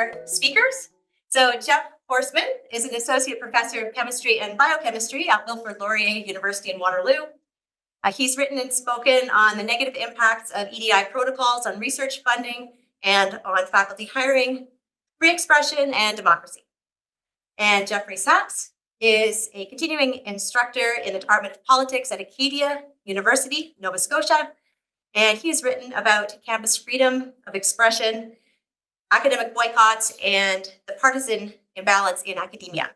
our speakers. So Jeff Horseman is an associate professor of chemistry and biochemistry at Wilfrid Laurier University in Waterloo. He's written and spoken on the negative impacts of EDI protocols on research funding and on faculty hiring, free expression, and democracy. And Jeffrey Sachs is a continuing instructor in the Department of Politics at Acadia University, Nova Scotia. And he's written about campus freedom of expression, academic boycotts, and the partisan imbalance in academia.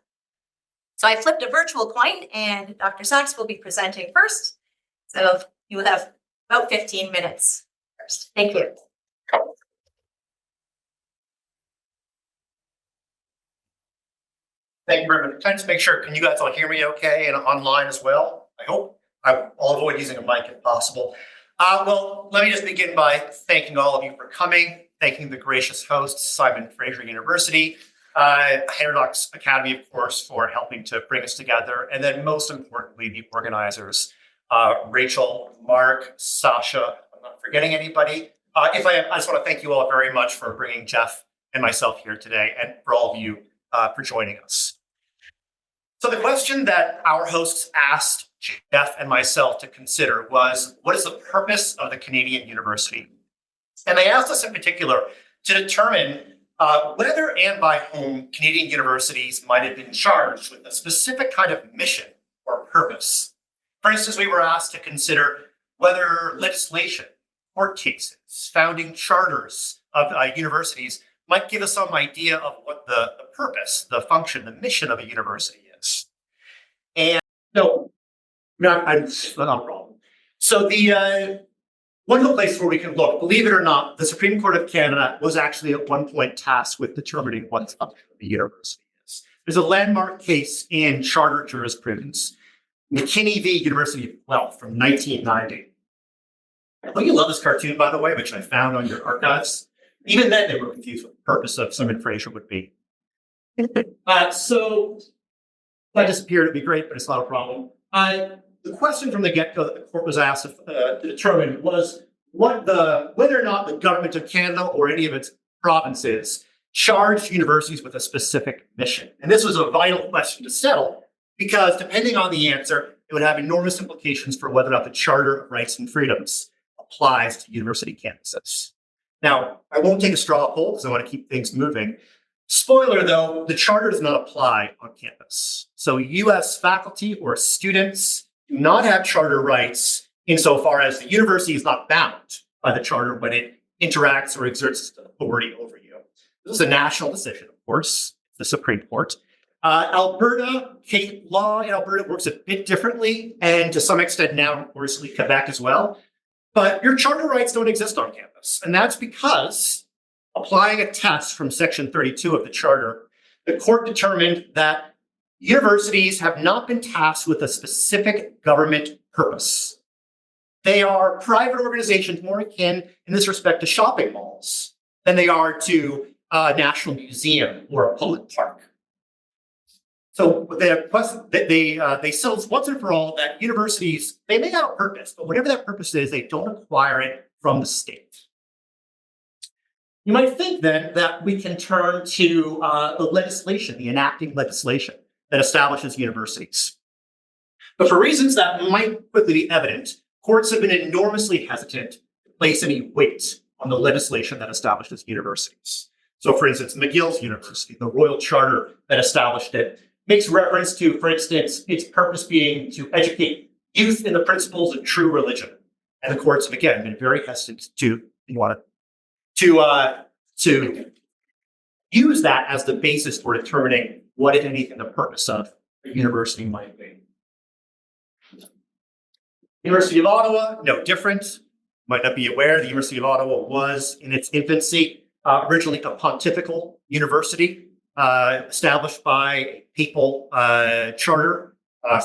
So I flipped a virtual coin, and Dr. Sachs will be presenting first. So you will have about 15 minutes first. Thank you. Thank you very much. Can I just make sure, can you guys all hear me okay and online as well? I hope. I'll avoid using a mic if possible. Well, let me just begin by thanking all of you for coming, thanking the gracious hosts, Simon Fraser University, Heterodox Academy, of course, for helping to bring us together, and then most importantly, the organizers, Rachel, Mark, Sasha. I'm not forgetting anybody. If I am, I just want to thank you all very much for bringing Jeff and myself here today, and for all of you for joining us. So the question that our hosts asked Jeff and myself to consider was, what is the purpose of the Canadian University? And they asked us in particular to determine whether and by whom Canadian universities might have been charged with a specific kind of mission or purpose. For instance, we were asked to consider whether legislation, court cases, founding charters of universities might give us some idea of what the purpose, the function, the mission of a university is. And so, not a problem. So the one place where we can look, believe it or not, the Supreme Court of Canada was actually at one point tasked with determining what the function of the university is. There's a landmark case in charter jurisprudence, McKinney v. University of Guelph from 1990. Don't you love this cartoon, by the way, which I found on your archives? Even then, they were confused what the purpose of Simon Fraser would be. So if that disappeared, it'd be great, but it's not a problem. The question from the get-go that the court was asked to determine was whether or not the government of Canada or any of its provinces charged universities with a specific mission. And this was a vital question to settle because depending on the answer, it would have enormous implications for whether or not the Charter of Rights and Freedoms applies to university campuses. Now, I won't take a straw poll because I want to keep things moving. Spoiler though, the charter does not apply on campus. So US faculty or students do not have charter rights insofar as the university is not bound by the charter when it interacts or exerts authority over you. This is a national decision, of course, the Supreme Court. Alberta, law in Alberta works a bit differently, and to some extent now, of course, Quebec as well. But your charter rights don't exist on campus. And that's because applying a test from Section 32 of the Charter, the court determined that universities have not been tasked with a specific government purpose. They are private organizations more akin in this respect to shopping malls than they are to a national museum or a public park. So they settled once and for all that universities, they may have a purpose, but whatever that purpose is, they don't acquire it from the state. You might think then that we can turn to the legislation, the enacting legislation that establishes universities. But for reasons that might quickly be evident, courts have been enormously hesitant to place any weight on the legislation that establishes universities. So for instance, McGill's University, the Royal Charter that established it, makes reference to, for instance, its purpose being to educate youth in the principles of true religion. And the courts have, again, been very hesitant to use that as the basis for determining what, if anything, the purpose of a university might be. University of Ottawa, no different. Might not be aware, the University of Ottawa was, in its infancy, originally a pontifical university, established by a papal charter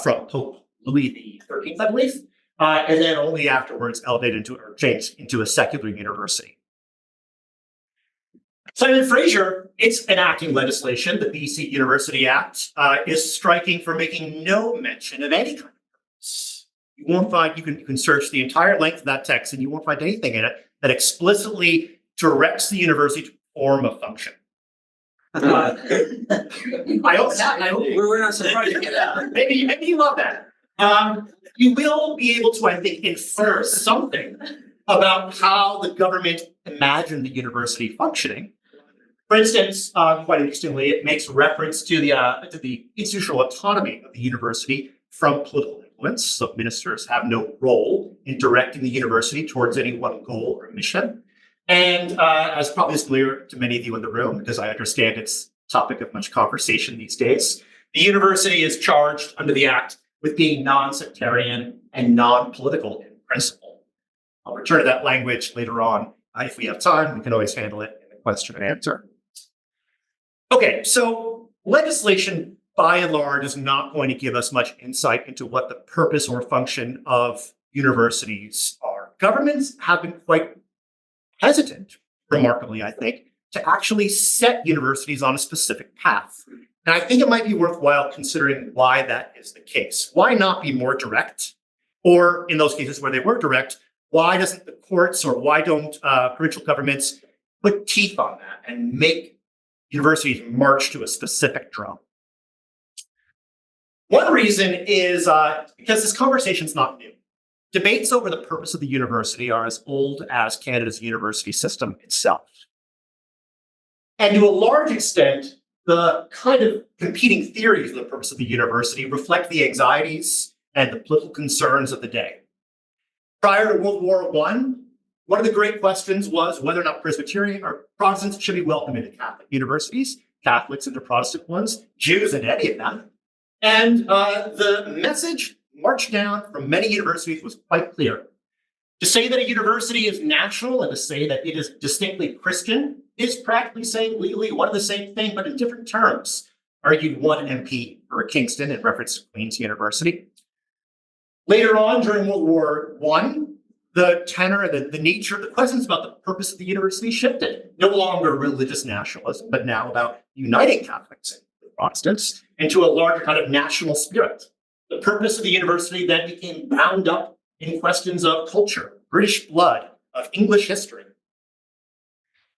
from Pope Louis XIII, I believe, and then only afterwards elevated into or changed into a secular university. Simon Fraser, it's enacting legislation, the BC University Act, is striking for making no mention of any kind of purpose. You won't find, you can search the entire length of that text and you won't find anything in it that explicitly directs the university to perform a function. I hope We're not surprised to get that. maybe you love that. You will be able to, I think, infer something about how the government imagined the university functioning. For instance, quite interestingly, it makes reference to the institutional autonomy of the university from political influence. So ministers have no role in directing the university towards any one goal or mission. And as probably is clear to many of you in the room, because I understand it's topic of much conversation these days, the university is charged under the Act with being non-sectarian and non-political in principle. I'll return to that language later on. If we have time, we can always handle it in the question and answer. Okay, so legislation by and large is not going to give us much insight into what the purpose or function of universities are. Governments have been quite hesitant, remarkably, I think, to actually set universities on a specific path. And I think it might be worthwhile considering why that is the case. Why not be more direct? Or in those cases where they were direct, why doesn't the courts or why don't provincial governments put teeth on that and make universities march to a specific drum? One reason is because this conversation is not new. Debates over the purpose of the university are as old as Canada's university system itself. And to a large extent, the kind of competing theories of the purpose of the university reflect the anxieties and the political concerns of the day. Prior to World War I, one of the great questions was whether or not Presbyterian or Protestants should be welcome into Catholic universities, Catholics into Protestant ones, Jews into any of them. And the message marched down from many universities was quite clear. To say that a university is national and to say that it is distinctly Christian is practically saying legally one and the same thing, but in different terms, argued one MP for Kingston in reference to Queen's University. Later on, during World War I, the tenor, the nature of the questions about the purpose of the university shifted. No longer religious nationalism, but now about uniting Catholics and Protestants into a larger kind of national spirit. The purpose of the university then became bound up in questions of culture, British blood, of English history.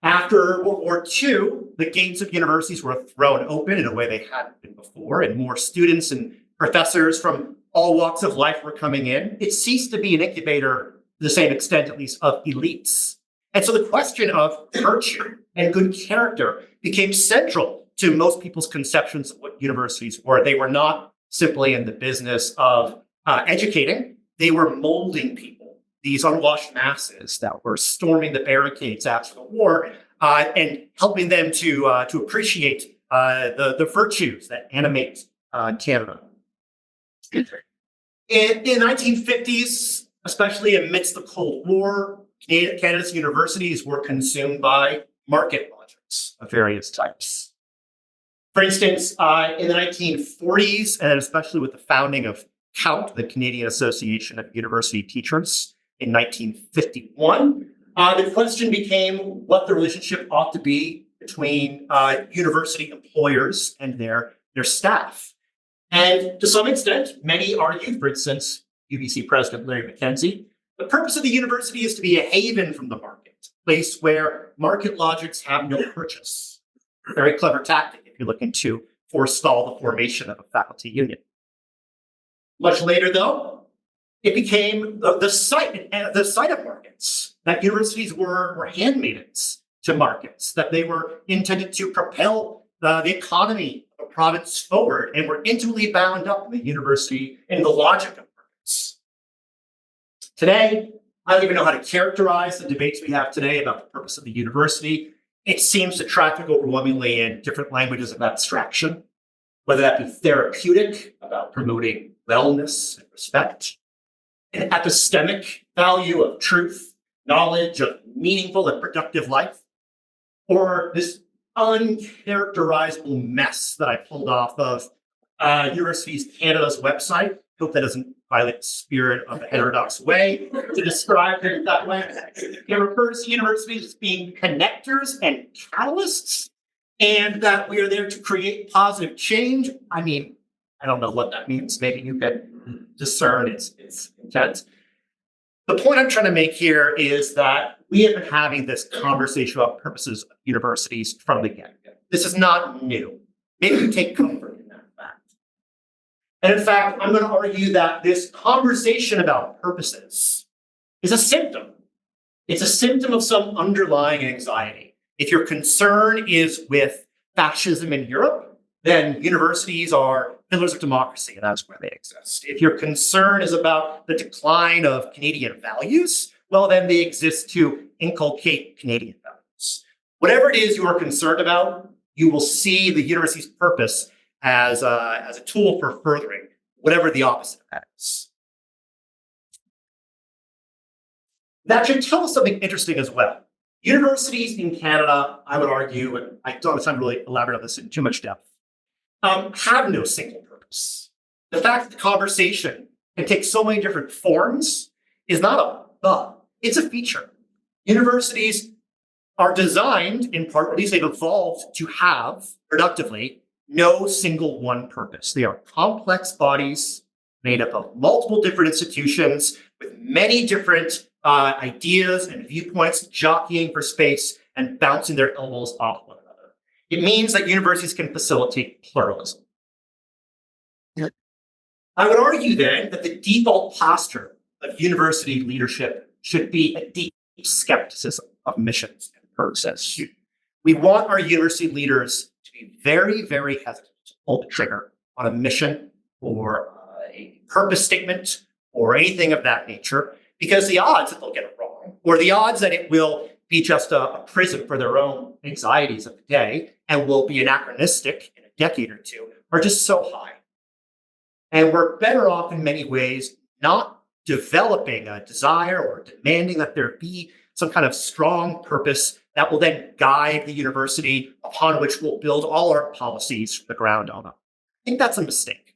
After World War II, the gates of universities were thrown open in a way they hadn't been before, and more students and professors from all walks of life were coming in. It ceased to be an incubator, to the same extent at least, of elites. And so the question of virtue and good character became central to most people's conceptions of what universities were. They were not simply in the business of educating, they were molding people, these unwashed masses that were storming the barricades after the war and helping them to appreciate the virtues that animate Canada. In the 1950s, especially amidst the Cold War, Canada's universities were consumed by market logics of various types. For instance, in the 1940s, and especially with the founding of COUT, the Canadian Association of University Teachers, in 1951, the question became what the relationship ought to be between university employers and their staff. And to some extent, many argued, for instance, UBC President Larry McKenzie, the purpose of the university is to be a haven from the market, a place where market logics have no purchase. Very clever tactic if you're looking to forestall the formation of a faculty union. Much later, though, it became the site of markets, that universities were handmaidens to markets, that they were intended to propel the economy of a province forward and were intimately bound up in the university and the logic of markets. Today, I don't even know how to characterize the debates we have today about the purpose of the university. It seems to traffic overwhelmingly in different languages of abstraction, whether that be therapeutic, about promoting wellness and respect, an epistemic value of truth, knowledge of meaningful and productive life, or this uncharacterizable mess that I pulled off of Universities Canada's website. Hope that doesn't violate the spirit of the heterodox way to describe it that way. It refers to universities as being connectors and catalysts, and that we are there to create positive change. I mean, I don't know what that means. Maybe you can discern its intent. The point I'm trying to make here is that we have been having this conversation about purposes of universities from the get-go. This is not new. Maybe you take comfort in that fact. And in fact, I'm going to argue that this conversation about purposes is a symptom. It's a symptom of some underlying anxiety. If your concern is with fascism in Europe, then universities are pillars of democracy, and that's where they exist. If your concern is about the decline of Canadian values, well, then they exist to inculcate Canadian values. Whatever it is you are concerned about, you will see the university's purpose as a tool for furthering whatever the opposite of that is. That should tell us something interesting as well. Universities in Canada, I would argue, and I don't have time to really elaborate on this in too much depth, have no single purpose. The fact that the conversation can take so many different forms is not a bug, it's a feature. Universities are designed, in part, at least they've evolved to have, productively, no single one purpose. They are complex bodies made up of multiple different institutions with many different ideas and viewpoints jockeying for space and bouncing their elbows off one another. It means that universities can facilitate pluralism. I would argue then that the default posture of university leadership should be a deep skepticism of missions and purposes. We want our university leaders to be very, very hesitant to pull the trigger on a mission or a purpose statement or anything of that nature, because the odds that they'll get it wrong, or the odds that it will be just a prison for their own anxieties of the day and will be anachronistic in a decade or two, are just so high. And we're better off in many ways not developing a desire or demanding that there be some kind of strong purpose that will then guide the university upon which we'll build all our policies from the ground on up. I think that's a mistake.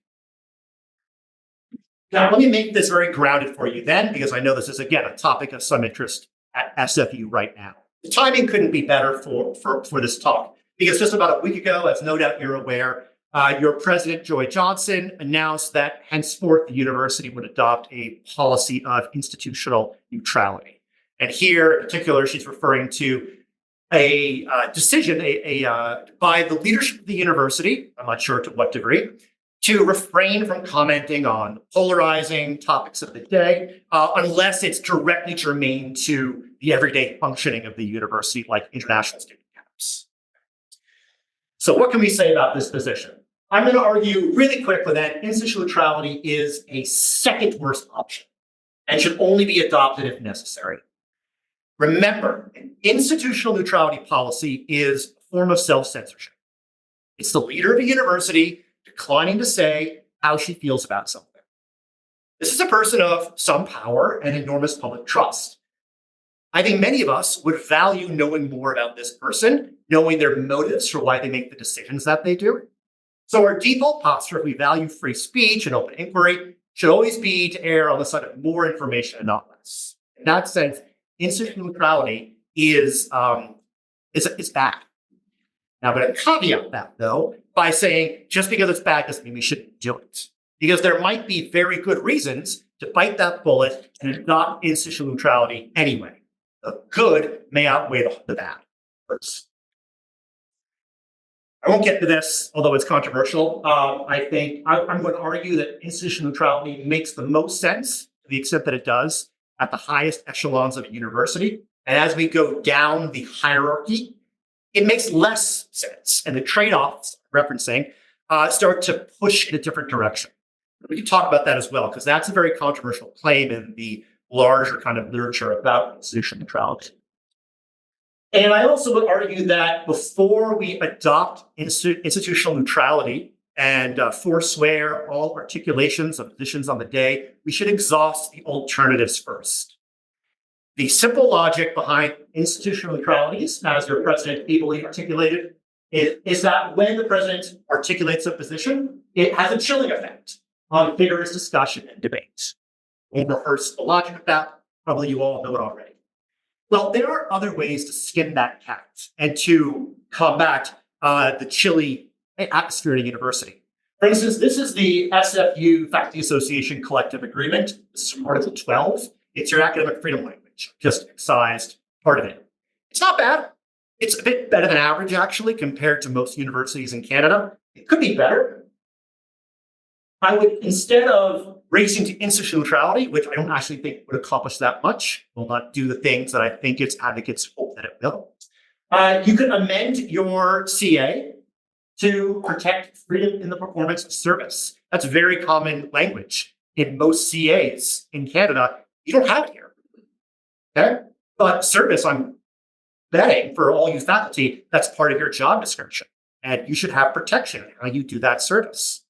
Now, let me make this very grounded for you then, because I know this is, again, a topic of some interest at SFU right now. The timing couldn't be better for this talk, because just about a week ago, as no doubt you're aware, your president, Joy Johnson, announced that henceforth the university would adopt a policy of institutional neutrality. And here, in particular, she's referring to a decision by the leadership of the university, I'm not sure to what degree, to refrain from commenting on polarizing topics of the day, unless it's directly germane to the everyday functioning of the university, like international student camps. So what can we say about this position? I'm going to argue really quickly that institutional neutrality is a second worst option and should only be adopted if necessary. Remember, an institutional neutrality policy is a form of self-censorship. It's the leader of a university declining to say how she feels about something. This is a person of some power and enormous public trust. I think many of us would value knowing more about this person, knowing their motives for why they make the decisions that they do. So our default posture, if we value free speech and open inquiry, should always be to err on the side of more information and not less. In that sense, institutional neutrality is bad. Now, I'm going to caveat that, though, by saying just because it's bad doesn't mean we shouldn't do it. Because there might be very good reasons to bite that bullet and adopt institutional neutrality anyway. The good may outweigh the bad. First. I won't get to this, although it's controversial. I think I'm going to argue that institutional neutrality makes the most sense to the extent that it does at the highest echelons of a university. And as we go down the hierarchy, it makes less sense. And the trade-offs referencing start to push in a different direction. We can talk about that as well, because that's a very controversial claim in the larger kind of literature about institutional neutrality. And I also would argue that before we adopt institutional neutrality and forswear all articulations of positions on the day, we should exhaust the alternatives first. The simple logic behind institutional neutralities, as your president ably articulated, is that when the president articulates a position, it has a chilling effect on vigorous discussion and debate. We'll rehearse the logic of that. Probably you all know it already. Well, there are other ways to skin that cat and to combat the chilly atmosphere at a university. For instance, this is the SFU Faculty Association Collective Agreement. This is from Article 12. It's your academic freedom language, just excised part of it. It's not bad. It's a bit better than average, actually, compared to most universities in Canada. It could be better. I would, instead of racing to institutional neutrality, which I don't actually think would accomplish that much, will not do the things that I think its advocates hope that it will. You could amend your CA to protect freedom in the performance of service. That's very common language in most CAs in Canada. You don't have it here. Okay? But service, I'm betting for all you faculty, that's part of your job description. And you should have protection how you do that service.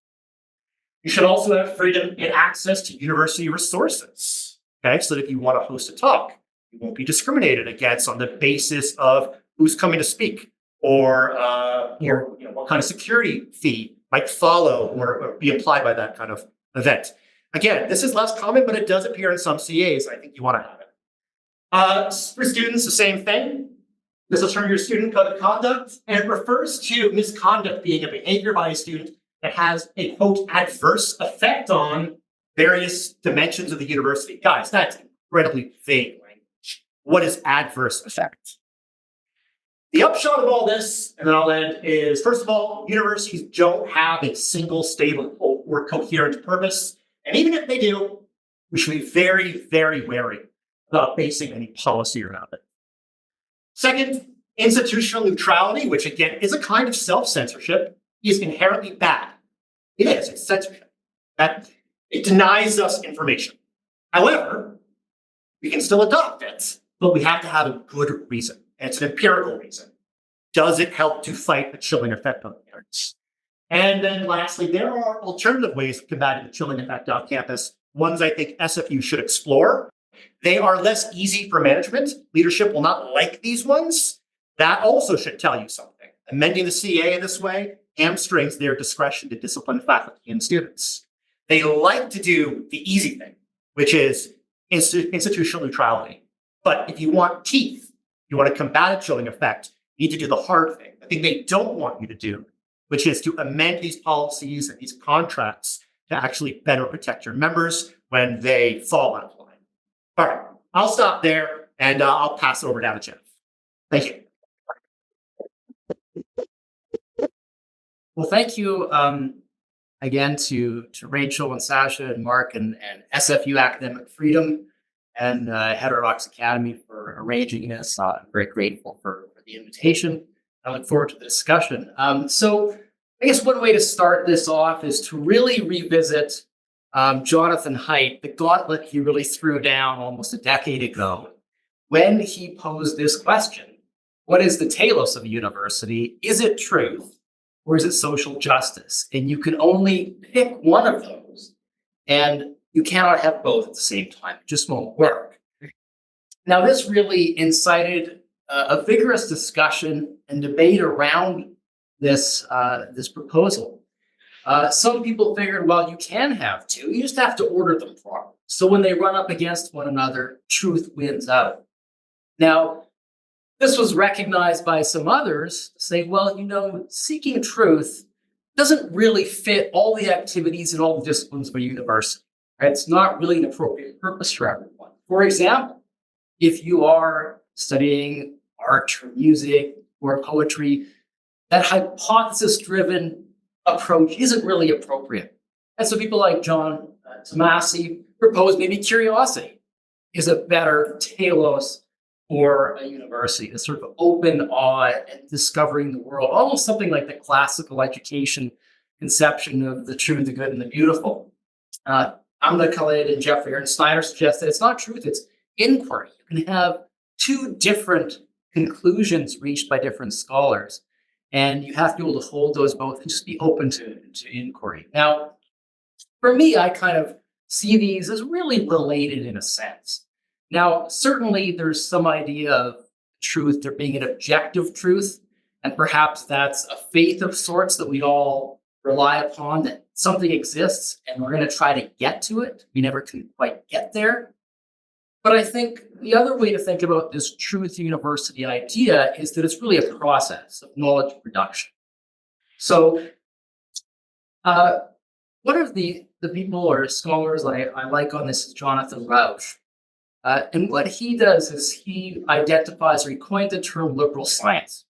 You should also have freedom in access to university resources. Okay, so that if you want to host a talk, you won't be discriminated against on the basis of who's coming to speak or what kind of security fee might follow or be applied by that kind of event. Again, this is less common, but it does appear in some CAs. I think you want to have it. For students, the same thing. This is from your student code of conduct, and it refers to misconduct being a behavior by a student that has a, quote, adverse effect on various dimensions of the university. Guys, that's incredibly vague language. What is adverse effect? The upshot of all this, and then I'll end, is first of all, universities don't have a single stable or coherent purpose. And even if they do, we should be very, very wary about basing any policy around it. Second, institutional neutrality, which again is a kind of self-censorship, is inherently bad. It is, it's censorship. It denies us information. However, we can still adopt it, but we have to have a good reason. And it's an empirical reason. Does it help to fight the chilling effect on the arts? And then lastly, there are alternative ways of combating the chilling effect on campus, ones I think SFU should explore. They are less easy for management. Leadership will not like these ones. That also should tell you something. Amending the CA in this way hamstrings their discretion to discipline faculty and students. They like to do the easy thing, which is institutional neutrality. But if you want teeth, you want to combat a chilling effect, you need to do the hard thing, the thing they don't want you to do, which is to amend these policies and these contracts to actually better protect your members when they fall out of line. All right, I'll stop there and I'll pass it over now to Jeff. Thank you. Well, thank you again to Rachel and Sasha and Mark and SFU Academic Freedom and Heterodox Academy for arranging this. I'm very grateful for the invitation. I look forward to the discussion. So I guess one way to start this off is to really revisit Jonathan Haidt, the gauntlet he really threw down almost a decade ago when he posed this question. What is the telos of a university? Is it truth or is it social justice? And you can only pick one of those, and you cannot have both at the same time. It just won't work. Now, this really incited a vigorous discussion and debate around this proposal. Some people figured, well, you can have two. You just have to order them properly. So when they run up against one another, truth wins out. Now, this was recognized by some others, saying, well, seeking truth doesn't really fit all the activities and all the disciplines of a university. Right? It's not really an appropriate purpose for everyone. For example, if you are studying art or music or poetry, that hypothesis-driven approach isn't really appropriate. And so people like John Tomasi propose maybe curiosity is a better telos for a university, to sort of open awe and discovering the world, almost something like the classical education conception of the true, the good, and the beautiful. Amna Khaled and Jeffrey Ernst Snyder suggest that it's not truth, it's inquiry. You can have two different conclusions reached by different scholars, and you have to be able to hold those both and just be open to inquiry. Now, for me, I kind of see these as really related in a sense. Now, certainly there's some idea of truth, there being an objective truth, and perhaps that's a faith of sorts that we all rely upon, that something exists and we're going to try to get to it. We never can quite get there. But I think the other way to think about this truth university idea is that it's really a process of knowledge production. So one of the people or scholars I like on this is Jonathan Rauch. And what he does is he identifies or he coined the term liberal science.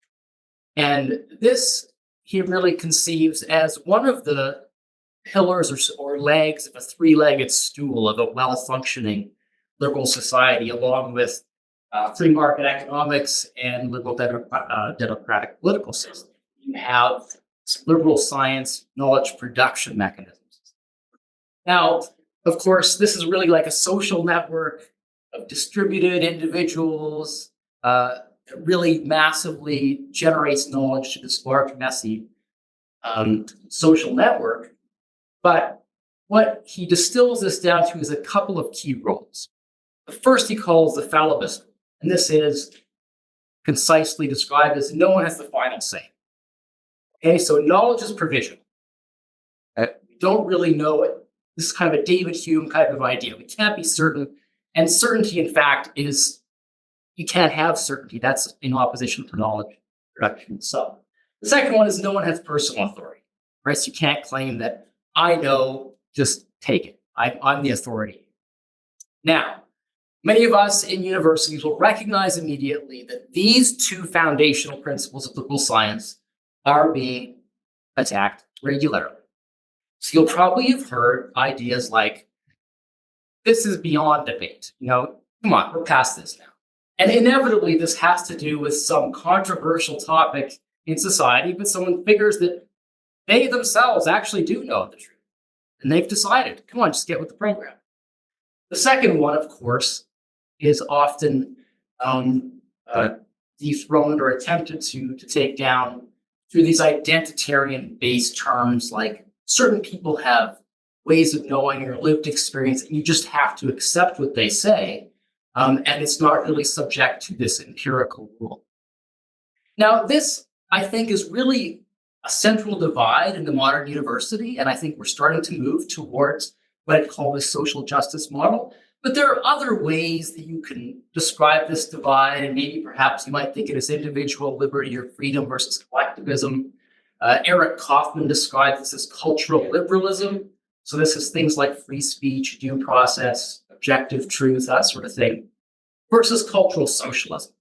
And this he really conceives as one of the pillars or legs of a three-legged stool of a well-functioning liberal society, along with free market economics and liberal democratic political system. You have liberal science, knowledge production mechanisms. Now, of course, this is really like a social network of distributed individuals. It really massively generates knowledge to this large, messy social network. But what he distills this down to is a couple of key roles. The first he calls the fallibism, and this is concisely described as no one has the final say. Okay, so knowledge is provisional. We don't really know it. This is kind of a David Hume kind of idea. We can't be certain. And certainty, in fact, is you can't have certainty. That's in opposition to knowledge production. So the second one is no one has personal authority. Right? So you can't claim that I know, just take it. I'm the authority. Now, many of us in universities will recognize immediately that these two foundational principles of liberal science are being attacked regularly. So you'll probably have heard ideas like, this is beyond debate. Come on, we're past this now. And inevitably, this has to do with some controversial topic in society, but someone figures that they themselves actually do know the truth. And they've decided, come on, just get with the program. The second one, of course, is often dethroned or attempted to take down through these identitarian-based terms like certain people have ways of knowing or lived experience, and you just have to accept what they say, and it's not really subject to this empirical rule. Now, this, I think, is really a central divide in the modern university, and I think we're starting to move towards what I call the social justice model. But there are other ways that you can describe this divide, and maybe perhaps you might think it as individual liberty or freedom versus collectivism. Eric Kaufman describes this as cultural liberalism. So this is things like free speech, due process, objective truth, that sort of thing, versus cultural socialism.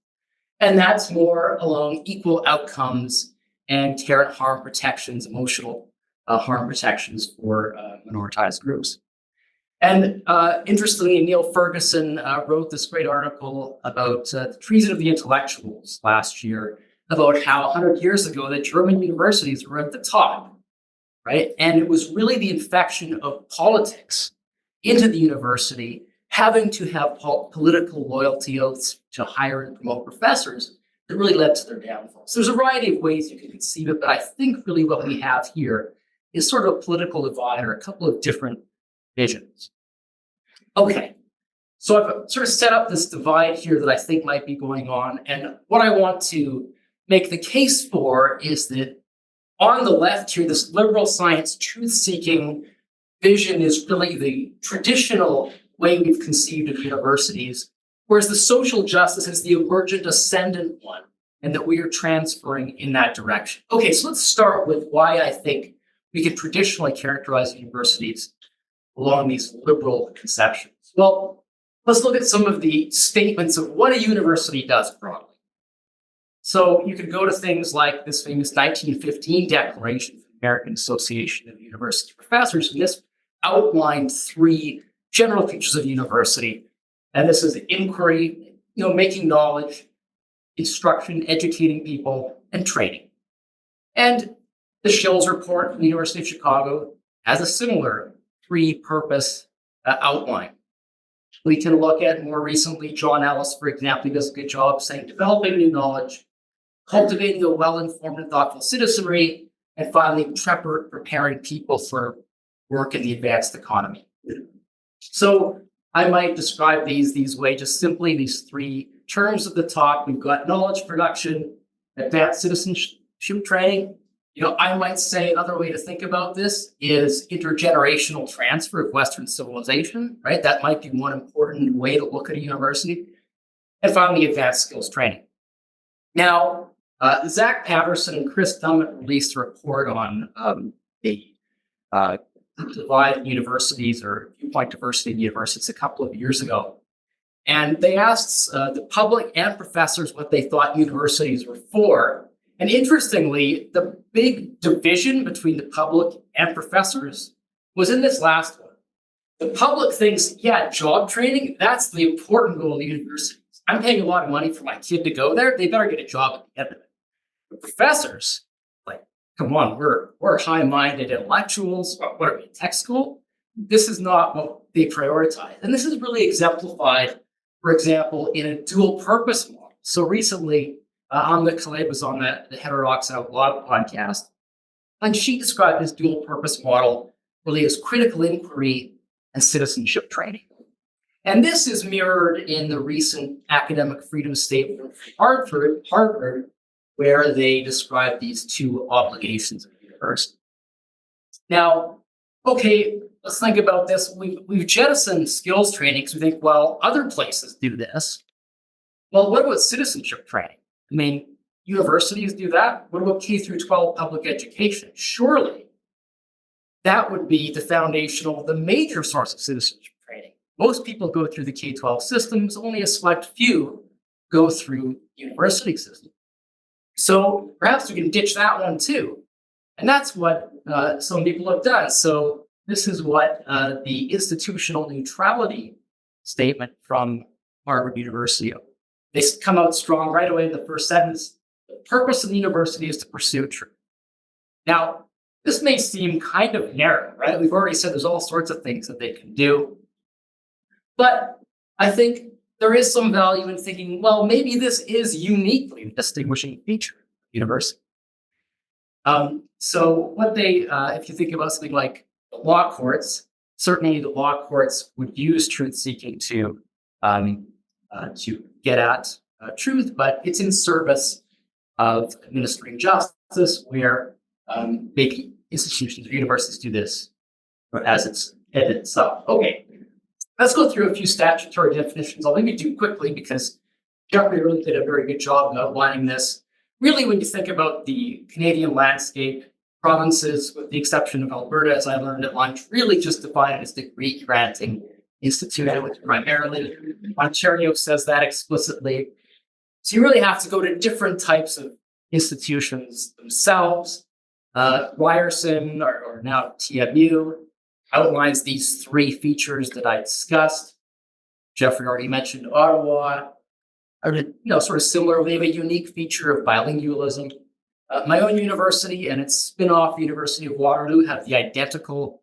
And that's more along equal outcomes and care and harm protections, emotional harm protections for minoritized groups. And interestingly, Neil Ferguson wrote this great article about the treason of the intellectuals last year, about how 100 years ago the German universities were at the top, right? And it was really the infection of politics into the university, having to have political loyalty oaths to hire and promote professors, that really led to their downfall. So there's a variety of ways you can conceive it, but I think really what we have here is sort of a political divide or a couple of different visions. Okay, so I've sort of set up this divide here that I think might be going on, and what I want to make the case for is that on the left here, this liberal science truth-seeking vision is really the traditional way we've conceived of universities, whereas the social justice is the emergent ascendant one, and that we are transferring in that direction. Okay, so let's start with why I think we can traditionally characterize universities along these liberal conceptions. Well, let's look at some of the statements of what a university does broadly. So you could go to things like this famous 1915 Declaration from the American Association of University Professors, and this outlined three general features of the university. And this is inquiry, making knowledge, instruction, educating people, and training. And the Shills Report from the University of Chicago has a similar three-purpose outline. We can look at more recently, John Ellis, for example, does a good job saying developing new knowledge, cultivating a well-informed and thoughtful citizenry, and finally, preparing people for work in the advanced economy. So I might describe these ways, just simply these three terms at the top. We've got knowledge production, advanced citizenship training. I might say another way to think about this is intergenerational transfer of Western civilization, right? That might be one important way to look at a university. And finally, advanced skills training. Now, Zach Patterson and Chris Dummett released a report on the divide in universities or viewpoint diversity in universities a couple of years ago. And they asked the public and professors what they thought universities were for. And interestingly, the big division between the public and professors was in this last one. The public thinks, yeah, job training, that's the important goal of the universities. I'm paying a lot of money for my kid to go there. They better get a job at the end of it. The professors, like, come on, we're high-minded intellectuals. What are we, tech school? This is not what they prioritize. And this is really exemplified, for example, in a dual purpose model. So recently, Amit Khaled was on the Heterodox Outlaw podcast, and she described this dual purpose model really as critical inquiry and citizenship training. And this is mirrored in the recent academic freedom statement from Harvard, where they describe these two obligations of the university. Now, okay, let's think about this. We've jettisoned skills training because we think, well, other places do this. Well, what about citizenship training? I mean, universities do that. What about K through 12 public education? Surely that would be the foundational, the major source of citizenship training. Most people go through the K-12 systems, only a select few go through university systems. So perhaps we can ditch that one too. And that's what some people have done. So this is what the institutional neutrality statement from Harvard University. They come out strong right away in the first sentence. The purpose of the university is to pursue truth. Now, this may seem kind of narrow, right? We've already said there's all sorts of things that they can do. But I think there is some value in thinking, well, maybe this is uniquely a distinguishing feature of the university. So what they, if you think about something like the law courts, certainly the law courts would use truth seeking to get at truth, but it's in service of administering justice, where maybe institutions or universities do this as it's headed itself. Okay, let's go through a few statutory definitions. I'll maybe do quickly because Jeffrey really did a very good job of outlining this. Really, when you think about the Canadian landscape, provinces, with the exception of Alberta, as I learned at lunch, really just define it as degree granting institution, which primarily Ontario says that explicitly. So you really have to go to different types of institutions themselves. Ryerson, or now TMU, outlines these three features that I discussed. Jeffrey already mentioned Ottawa. Sort of similar, they have a unique feature of bilingualism. My own university and its spin-off University of Waterloo have the identical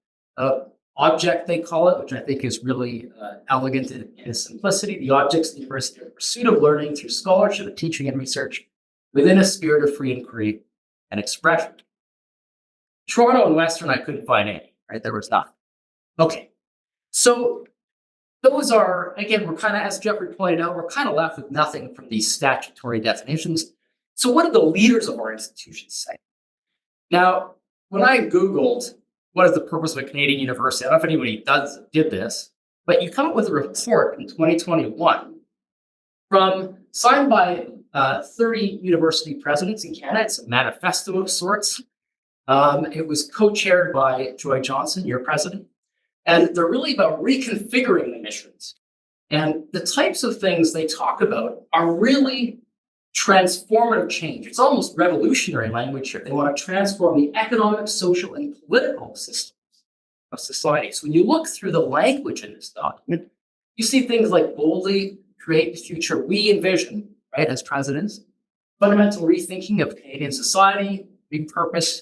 object, they call it, which I think is really elegant in its simplicity. The objects of the university are the pursuit of learning through scholarship, teaching, and research within a spirit of free inquiry and expression. Toronto and Western, I couldn't find any, right? There was nothing. Okay, so those are, again, we're kind of, as Jeffrey pointed out, we're kind of left with nothing from these statutory definitions. So what do the leaders of our institutions say? Now, when I Googled, what is the purpose of a Canadian university? I don't know if anybody did this, but you come up with a report in 2021 signed by 30 university presidents in Canada. It's a manifesto of sorts. It was co-chaired by Joy Johnson, your president. And they're really about reconfiguring the missions. And the types of things they talk about are really transformative change. It's almost revolutionary language here. They want to transform the economic, social, and political systems of society. So when you look through the language in this document, you see things like boldly create the future we envision, right, as presidents, fundamental rethinking of Canadian society, repurpose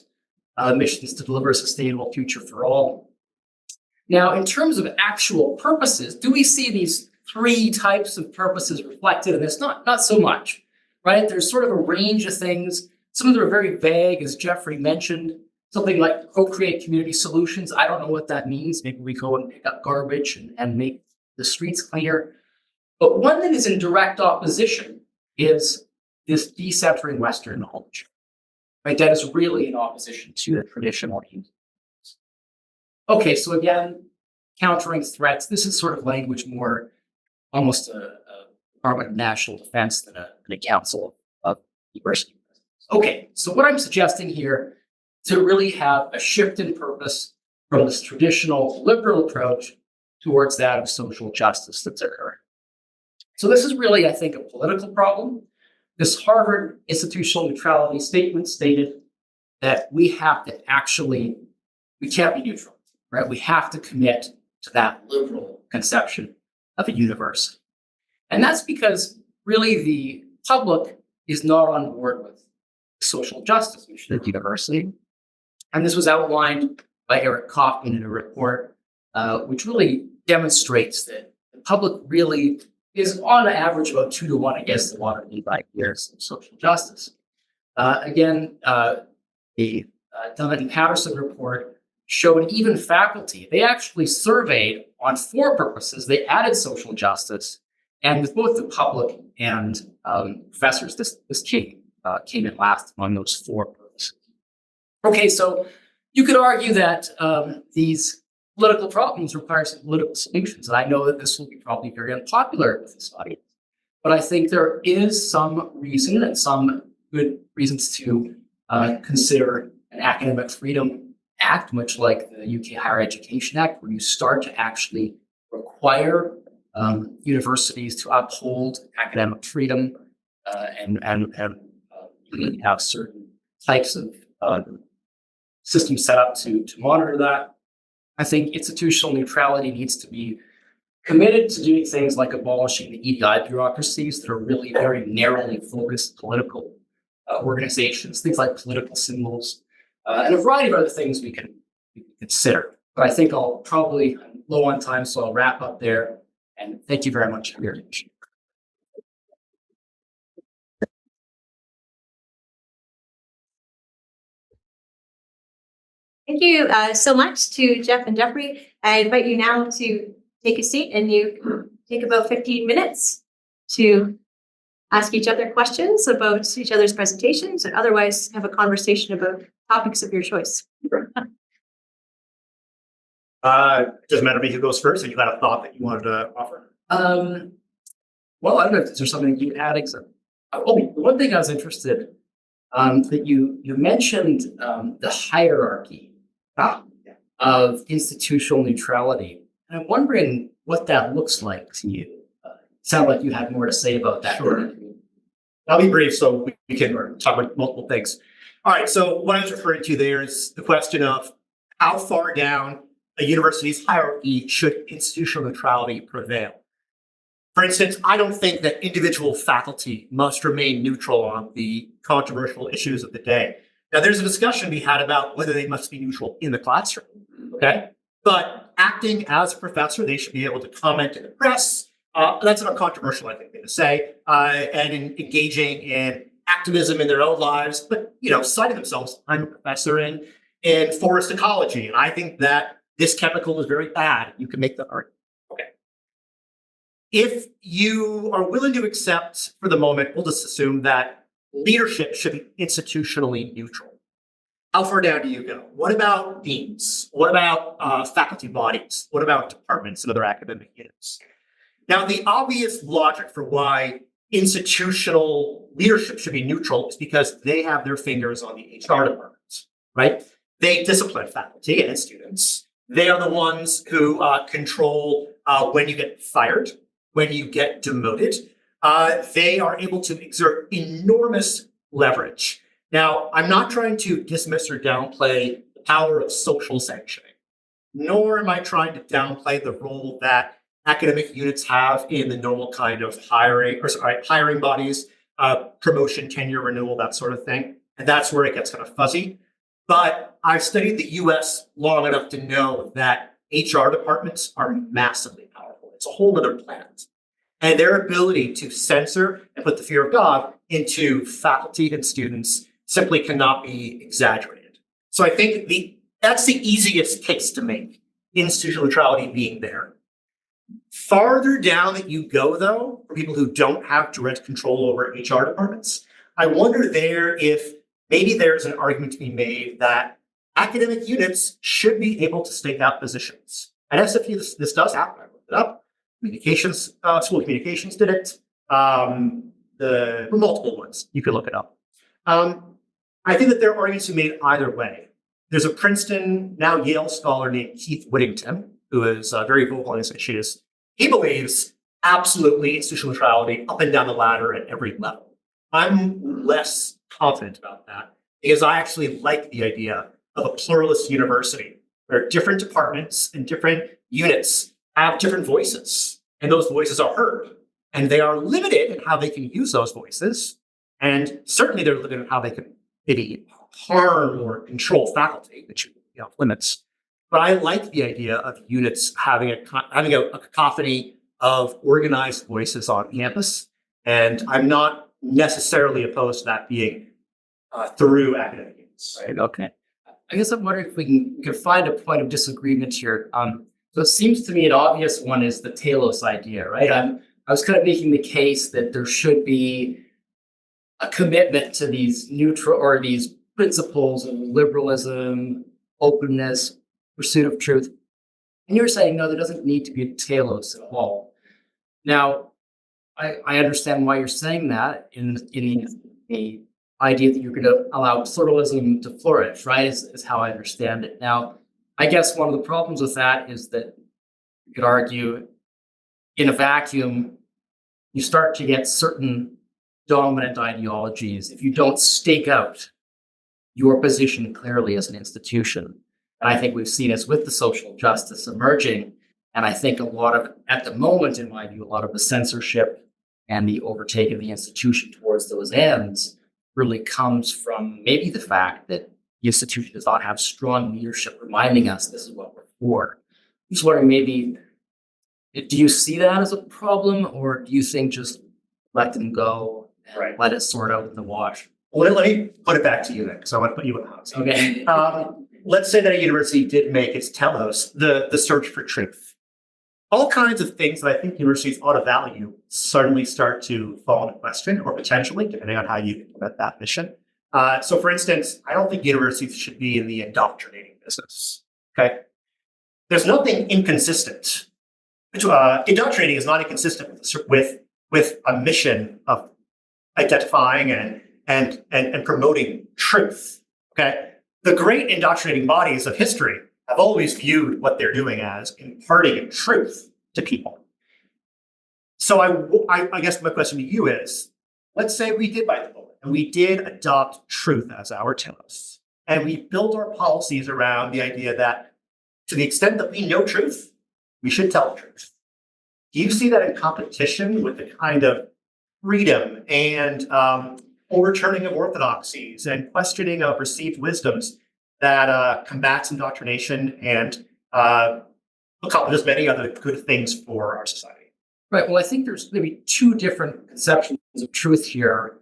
missions to deliver a sustainable future for all. Now, in terms of actual purposes, do we see these three types of purposes reflected in this? Not so much, right? There's sort of a range of things. Some of them are very vague, as Jeffrey mentioned. Something like co-create community solutions. I don't know what that means. Maybe we go and pick up garbage and make the streets cleaner. But one that is in direct opposition is this decentering Western knowledge, right? That is really in opposition to the traditional views. Okay, so again, countering threats. This is sort of language more almost a Department of National Defense than a council of university. Okay, so what I'm suggesting here is to really have a shift in purpose from this traditional liberal approach towards that of social justice that's occurring. So this is really, I think, a political problem. This Harvard institutional neutrality statement stated that we can't be neutral, right? We have to commit to that liberal conception of a university. And that's because really the public is not on board with social justice mission of the university. And this was outlined by Eric Kaufman in a report, which really demonstrates that the public really is on average about 2 to 1 against the modern ideas of social justice. The Dummett and Patterson report showed even faculty, they actually surveyed on 4 purposes. They added social justice, and with both the public and professors, this came in last among those 4 purposes. Okay, so you could argue that these political problems require some political solutions, and I know that this will be probably very unpopular with this audience, but I think there is some reason and some good reasons to consider an academic freedom act, much like the UK Higher Education Act, where you start to actually require universities to uphold academic freedom and have certain types of systems set up to monitor that. I think institutional neutrality needs to be committed to doing things like abolishing the EDI bureaucracies that are really very narrowly focused political organizations, things like political symbols, and a variety of other things we can consider. But I think I'm low on time, so I'll wrap up there. And thank you very much for your attention. Thank you so much to Jeff and Jeffrey. I invite you now to take a seat, and you take about 15 minutes to ask each other questions about each other's presentations, and otherwise have a conversation about topics of your choice. Doesn't matter to me who goes first, and you had a thought that you wanted to offer. Well, I don't know if there's something you add. The one thing I was interested that you mentioned the hierarchy of institutional neutrality, and I'm wondering what that looks like to you. Sound like you had more to say about that. Sure. I'll be brief so we can talk about multiple things. All right, so what I was referring to there is the question of how far down a university's hierarchy should institutional neutrality prevail. For instance, I don't think that individual faculty must remain neutral on the controversial issues of the day. Now, there's a discussion to be had about whether they must be neutral in the classroom, okay? But acting as a professor, they should be able to comment in the press. That's not controversial, I think, thing to say, and in engaging in activism in their own lives, but, citing themselves, I'm a professor in forest ecology, and I think that this chemical is very bad. You can make that argument. Okay. If you are willing to accept for the moment, we'll just assume that leadership should be institutionally neutral. How far down do you go? What about deans? What about faculty bodies? What about departments and other academic units? Now, the obvious logic for why institutional leadership should be neutral is because they have their fingers on the HR departments, right? They discipline faculty and students. They are the ones who control when you get fired, when you get demoted. They are able to exert enormous leverage. Now, I'm not trying to dismiss or downplay the power of social sanctioning, nor am I trying to downplay the role that academic units have in the normal kind of hiring bodies, promotion, tenure renewal, that sort of thing. And that's where it gets kind of fuzzy. But I've studied the US long enough to know that HR departments are massively powerful. It's a whole other planet. And their ability to censor and put the fear of God into faculty and students simply cannot be exaggerated. So I think that's the easiest case to make, institutional neutrality being there. Farther down that you go, though, for people who don't have direct control over HR departments, I wonder there if maybe there's an argument to be made that academic units should be able to stake out positions. At SFU, this does happen. I looked it up. School of Communications did it. There were multiple ones. You could look it up. I think that there are arguments to be made either way. There's a Princeton, now Yale scholar named Keith Whittington, who is very vocal on these issues. He believes absolutely institutional neutrality up and down the ladder at every level. I'm less confident about that because I actually like the idea of a pluralist university where different departments and different units have different voices, and those voices are heard. And they are limited in how they can use those voices. And certainly they're limited in how they can maybe harm or control faculty, which limits. But I like the idea of units having a cacophony of organized voices on campus. And I'm not necessarily opposed to that being through academic units. Right. Okay. I guess I'm wondering if we can find a point of disagreement here. So it seems to me an obvious one is the telos idea, right? I was kind of making the case that there should be a commitment to these neutral or these principles of liberalism, openness, pursuit of truth. And you're saying, no, there doesn't need to be a telos at all. Now, I understand why you're saying that in the idea that you're going to allow pluralism to flourish, right? Is how I understand it. Now, I guess one of the problems with that is that you could argue in a vacuum, you start to get certain dominant ideologies if you don't stake out your position clearly as an institution. And I think we've seen this with the social justice emerging. And I think at the moment, in my view, a lot of the censorship and the overtake of the institution towards those ends really comes from maybe the fact that the institution does not have strong leadership reminding us this is what we're for. I'm just wondering, maybe, do you see that as a problem, or do you think just let them go and let it sort out in the wash? Well, let me put it back to you then, because I want to put you in the hot seat. Okay. Let's say that a university did make its telos the search for truth. All kinds of things that I think universities ought to value suddenly start to fall into question, or potentially, depending on how you implement that mission. So, for instance, I don't think universities should be in the indoctrinating business. Okay, there's nothing inconsistent. Indoctrinating is not inconsistent with a mission of identifying and promoting truth. Okay, the great indoctrinating bodies of history have always viewed what they're doing as imparting truth to people. So I guess my question to you is, let's say we did bite the bullet and we did adopt truth as our telos, and we built our policies around the idea that to the extent that we know truth, we should tell the truth. Do you see that in competition with the kind of freedom and overturning of orthodoxies and questioning of received wisdoms that combats indoctrination and accomplishes many other good things for our society? Right. Well, I think there's maybe two different conceptions of truth here.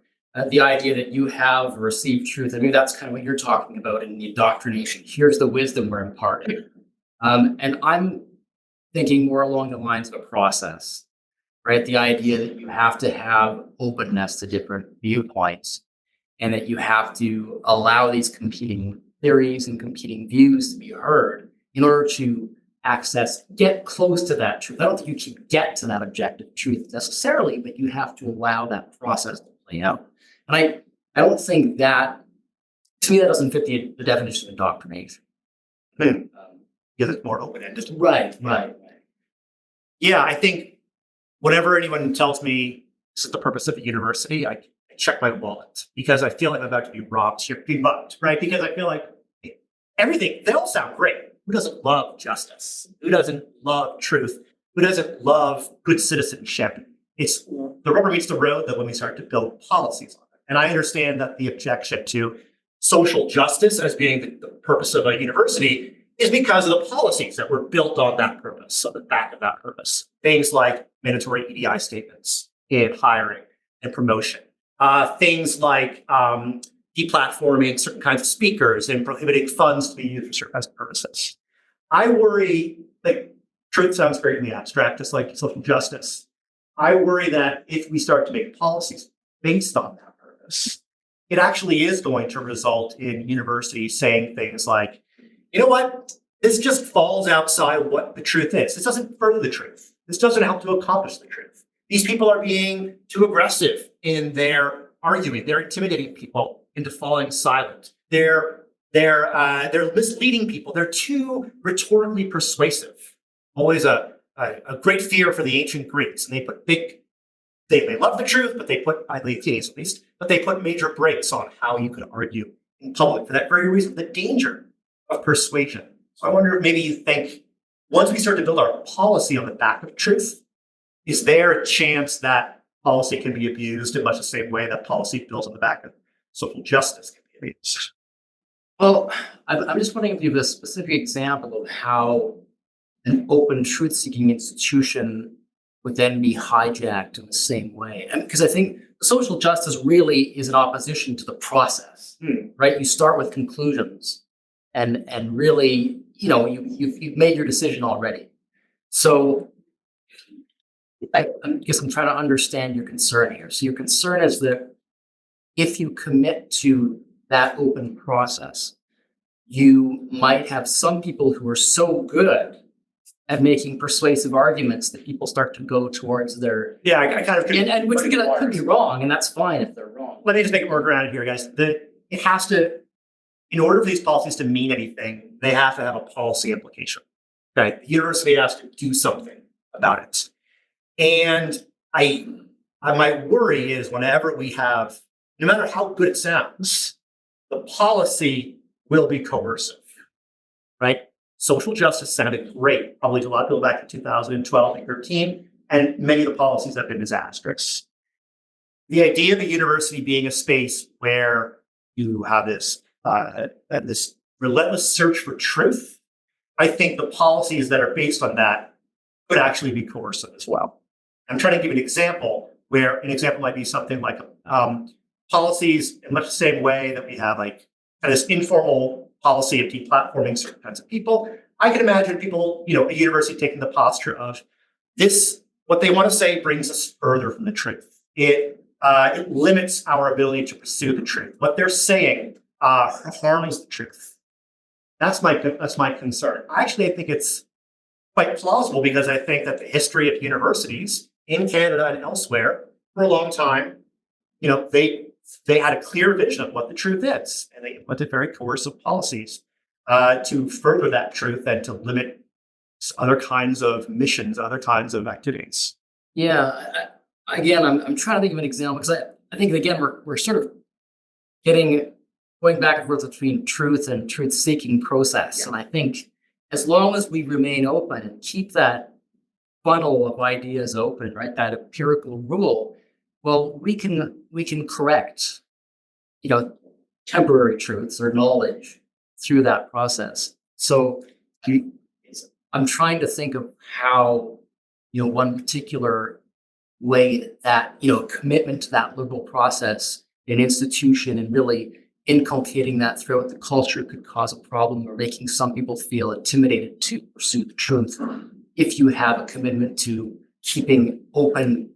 The idea that you have received truth, I mean, that's kind of what you're talking about in the indoctrination. Here's the wisdom we're imparting. And I'm thinking more along the lines of a process, right? The idea that you have to have openness to different viewpoints and that you have to allow these competing theories and competing views to be heard in order to get close to that truth. I don't think you can get to that objective truth necessarily, but you have to allow that process to play out. And I don't think that, to me, that doesn't fit the definition of indoctrination. Because it's more open-ended. Right. Yeah, I think whenever anyone tells me this is the purpose of the university, I check my wallet because I feel like I'm about to be robbed here, be mugged, right? Because I feel like everything, they all sound great. Who doesn't love justice? Who doesn't love truth? Who doesn't love good citizenship? It's the rubber meets the road that when we start to build policies on it. And I understand that the objection to social justice as being the purpose of a university is because of the policies that were built on that purpose, on the back of that purpose. Things like mandatory EDI statements in hiring and promotion. Things like deplatforming certain kinds of speakers and prohibiting funds to be used for certain kinds of purposes. I worry, like, truth sounds great in the abstract, just like social justice. I worry that if we start to make policies based on that purpose, it actually is going to result in universities saying things like, you know what? This just falls outside what the truth is. This doesn't further the truth. This doesn't help to accomplish the truth. These people are being too aggressive in their arguing. They're intimidating people into falling silent. They're misleading people. They're too rhetorically persuasive. Always a a great fear for the ancient Greeks, and they put they love the truth, but they put, I believe at least, but they put major brakes on how you could argue in public for that very reason, the danger of persuasion. So I wonder if maybe you think once we start to build our policy on the back of truth, is there a chance that policy can be abused in much the same way that policy built on the back of social justice can be abused? Well, I'm just wondering if you have a specific example of how an open truth-seeking institution would then be hijacked in the same way. Because I think social justice really is an opposition to the process, right? You start with conclusions, and really, you've made your decision already. So I guess I'm trying to understand your concern here. So your concern is that if you commit to that open process, you might have some people who are so good at making persuasive arguments that people start to go towards their I kind of and which could be wrong, and that's fine if they're wrong. Let me just make it more grounded here, guys. It has to, in order for these policies to mean anything, they have to have a policy implication. Okay, the university has to do something about it. And my worry is whenever we have, no matter how good it sounds, the policy will be coercive, right? Social justice sounded great, probably to a lot of people back in 2012 and 13, and many of the policies have been disastrous. The idea of a university being a space where you have this relentless search for truth, I think the policies that are based on that could actually be coercive as well. I'm trying to give an example where an example might be something like policies in much the same way that we have like this informal policy of deplatforming certain kinds of people. I can imagine people, a university taking the posture of this, what they want to say brings us further from the truth. It limits our ability to pursue the truth. What they're saying harms the truth. That's my concern. Actually, I think it's quite plausible because I think that the history of universities in Canada and elsewhere for a long time, they had a clear vision of what the truth is, and they implemented very coercive policies to further that truth and to limit other kinds of missions, other kinds of activities. Yeah. Again, I'm trying to think of an example because I think again we're sort of going back and forth between truth and truth-seeking process, and I think as long as we remain open and keep that funnel of ideas open, right, that empirical rule, well, we can correct, temporary truths or knowledge through that process. So I'm trying to think of how, one particular way that, commitment to that liberal process, an institution, and really inculcating that throughout the culture could cause a problem or making some people feel intimidated to pursue the truth if you have a commitment to keeping open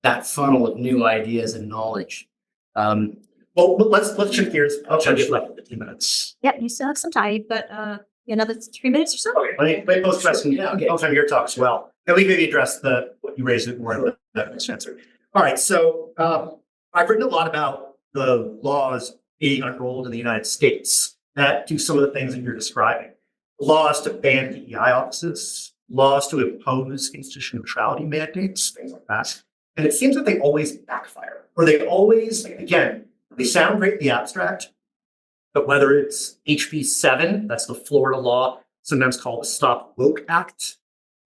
that funnel of new ideas and knowledge. Well, let's shift gears. I'll try to get left 15 minutes. Yeah, you still have some time, but another 3 minutes or so. Okay, let me pose a question. Yeah, okay. I'll time your talk as well. And we maybe address what you raised it more in the next answer. All right, so I've written a lot about the laws being unrolled in the United States that do some of the things that you're describing. Laws to ban DEI offices, laws to impose institutional neutrality mandates, things like that. And it seems that they always backfire, or they always, again, they sound great in the abstract, but whether it's HB 7, that's the Florida law, sometimes called the Stop Woke Act,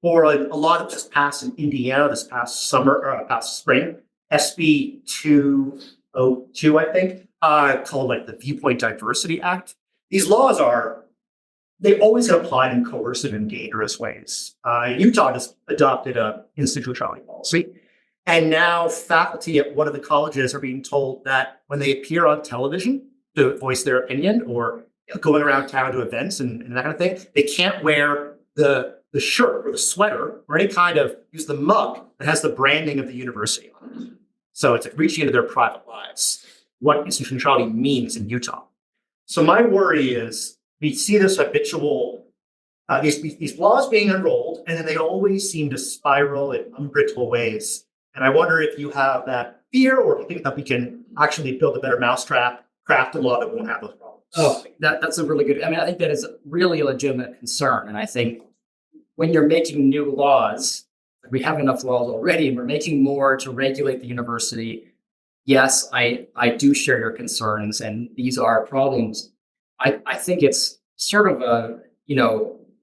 or a law that just passed in Indiana this past spring, SB 202, I think, called like the Viewpoint Diversity Act. These laws they always get applied in coercive and dangerous ways. Utah just adopted a institutional neutrality policy. And now faculty at one of the colleges are being told that when they appear on television to voice their opinion or going around town to events and that kind of thing, they can't wear the shirt or the sweater or any kind of, use the mug that has the branding of the university on it. So it's reaching into their private lives, what institutional neutrality means in Utah. So my worry is we see this habitual, these laws being unrolled, and then they always seem to spiral in unbridgeable ways. And I wonder if you have that fear, or if you think that we can actually build a better mousetrap, craft a law that won't have those problems. Oh, that's a really good, I think that is really a legitimate concern. And I think when you're making new laws, we have enough laws already, and we're making more to regulate the university. Yes, I do share your concerns, and these are problems. I think it's sort of a,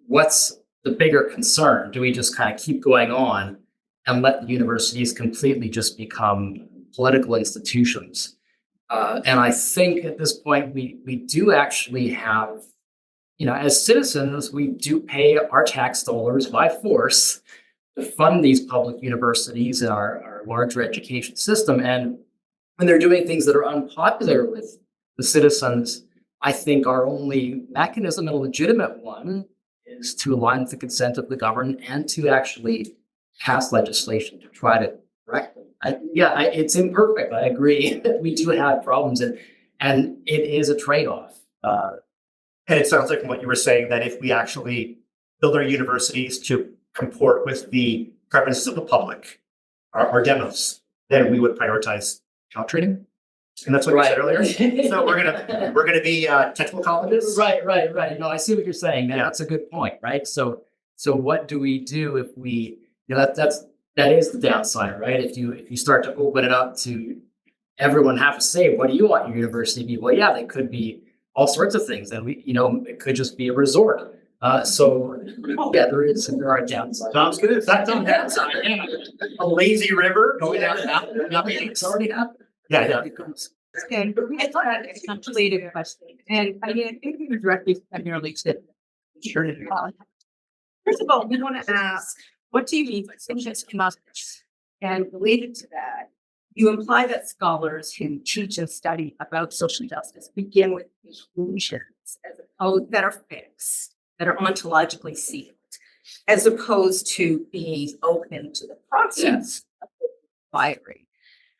what's the bigger concern? Do we just kind of keep going on and let the universities completely just become political institutions? And I think at this point, we do actually have, as citizens, we do pay our tax dollars by force to fund these public universities and our larger education system. And when they're doing things that are unpopular with the citizens, I think our only mechanism, and a legitimate one, is to align with the consent of the government and to actually pass legislation to try to correct them. It's imperfect. I agree. We do have problems, and it is a trade-off. And it sounds like from what you were saying that if we actually build our universities to comport with the preferences of the public, our demos, then we would prioritize job training. And that's what you said earlier. So we're gonna be technical colleges. Right. No, I see what you're saying. That's a good point, right? So what do we do if we, that is the downside, right? If you start to open it up to everyone have to say, what do you want your university to be? Well, yeah, they could be all sorts of things, and it could just be a resort. So there are downsides. Sounds good. That's on downside. Yeah. A lazy river going down and out. It's already happened. Yeah. Okay, it's a completed question, and I think we directly primarily to. First of all, we want to ask, what do you mean by social justice? And related to that, you imply that scholars who teach and study about social justice begin with conclusions that are fixed, that are ontologically sealed, as opposed to being open to the process of inquiry.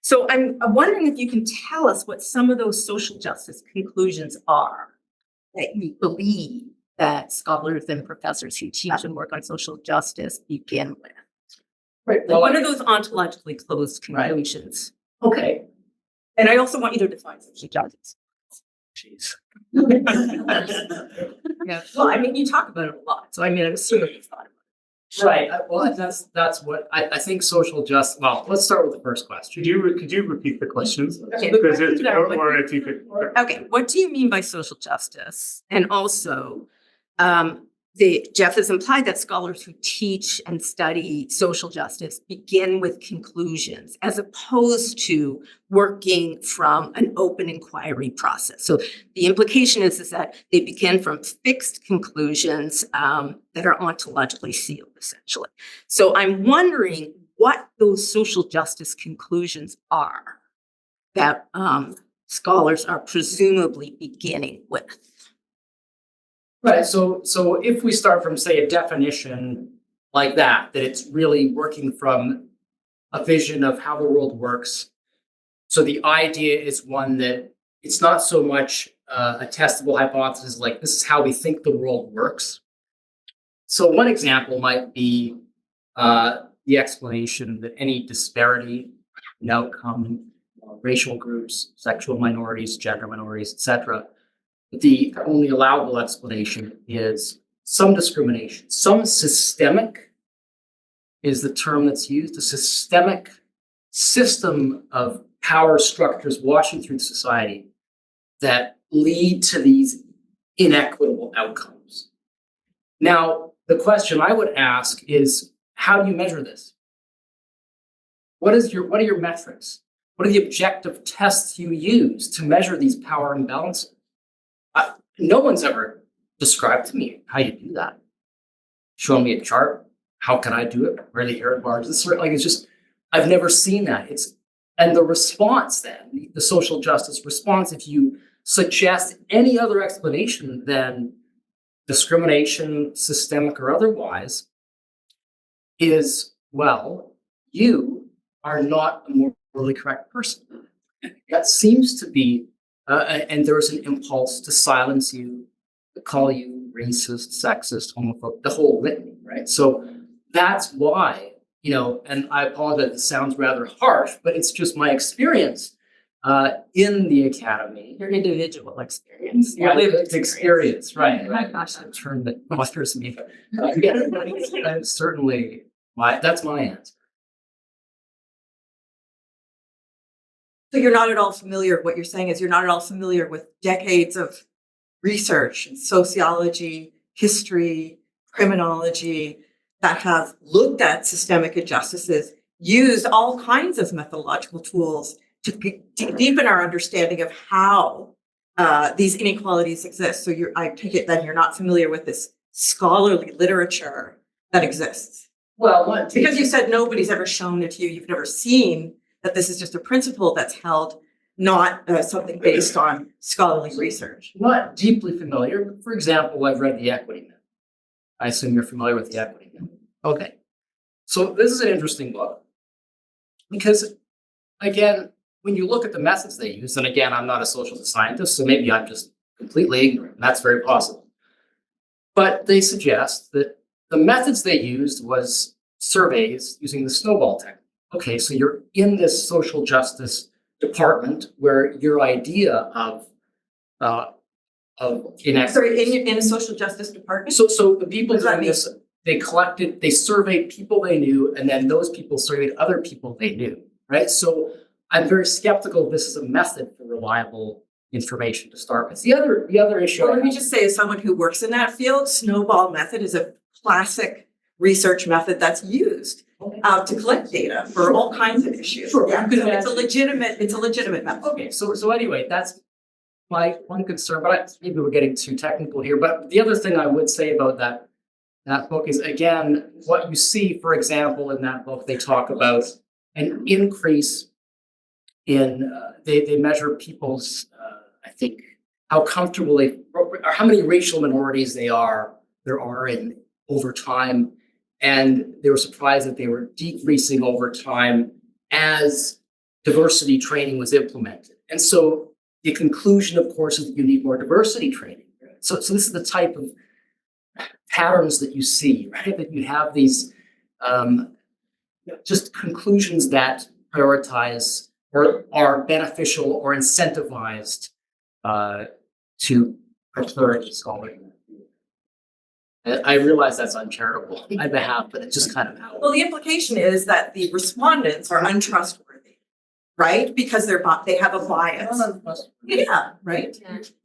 So I'm wondering if you can tell us what some of those social justice conclusions are that you believe that scholars and professors who teach and work on social justice begin with. Right. Well, what are those ontologically closed conclusions? Right. Okay. And I also want you to define social justice. Jeez. Yeah. Well, I mean, you talk about it a lot, so I mean, I assume you've thought about it. Right. Well, that's what I think social justice. Well, let's start with the first question. Could you repeat the questions? Okay, Because questions are- or if you could. Okay, what do you mean by social justice? And also, Jeff has implied that scholars who teach and study social justice begin with conclusions as opposed to working from an open inquiry process. So the implication is that they begin from fixed conclusions that are ontologically sealed, essentially. So I'm wondering what those social justice conclusions are that scholars are presumably beginning with. Right. So if we start from, say, a definition like that it's really working from a vision of how the world works. So the idea is one that it's not so much a testable hypothesis, like this is how we think the world works. So one example might be the explanation that any disparity in outcome, racial groups, sexual minorities, gender minorities, etc., the only allowable explanation is some discrimination. Some systemic is the term that's used, a systemic system of power structures washing through society that lead to these inequitable outcomes. Now, the question I would ask is, how do you measure this? What are your metrics? What are the objective tests you use to measure these power imbalances? No one's ever described to me how you do that. Show me a chart. How can I do it? Where are the error bars? It's just, I've never seen that. And the response then, the social justice response, if you suggest any other explanation than discrimination, systemic or otherwise, is, well, you are not a morally correct person. That seems to be and there's an impulse to silence you, to call you racist, sexist, homophobic, the whole litany, right? So that's why, and I apologize, it sounds rather harsh, but it's just my experience in the academy. Your individual experience. Your Yeah, lived it's experience, right? Oh my gosh. A term that bothers me. That's certainly that's my answer. So you're not at all familiar, what you're saying is you're not at all familiar with decades of research, sociology, history, criminology that have looked at systemic injustices, used all kinds of methodological tools to deepen our understanding of how these inequalities exist. So I take it then you're not familiar with this scholarly literature that exists. Well, Because you said nobody's ever shown it to you, you've never seen that this is just a principle that's held, not something based on scholarly research. not deeply familiar, but for example, I've read The Equity Myth. I assume you're familiar with The Equity Myth. Okay. So this is an interesting book because, again, when you look at the methods they use, and again, I'm not a social scientist, so maybe I'm just completely ignorant. That's very possible. But they suggest that the methods they used was surveys using the snowball technique. Okay, so you're in this social justice department where your idea of inequity. Sorry, in a social justice department? So the people What does that doing this, they surveyed people they knew, and then those people surveyed other people they knew, right? So I'm very skeptical this is a method for reliable information to start with. The other issue. Well, let me just say, as someone who works in that field, snowball method is a classic research method that's used to collect data for all kinds of issues. Sure. Yeah, so it's a legitimate method. Okay, so anyway, that's my one concern, but maybe we're getting too technical here. But the other thing I would say about that book is, again, what you see, for example, in that book, they talk about an increase in, they measure people's, I think, how comfortable or how many racial minorities there are in over time. And they were surprised that they were decreasing over time as diversity training was implemented. And so the conclusion, of course, is that you need more diversity training. So this is the type of patterns that you see, right? That you have these just conclusions that prioritize or are beneficial or incentivized to plurality scholarship. I realize that's uncharitable on my behalf, but it's just kind of how. Well, the implication is that the respondents are untrustworthy, right? Because they have a bias. Yeah, right.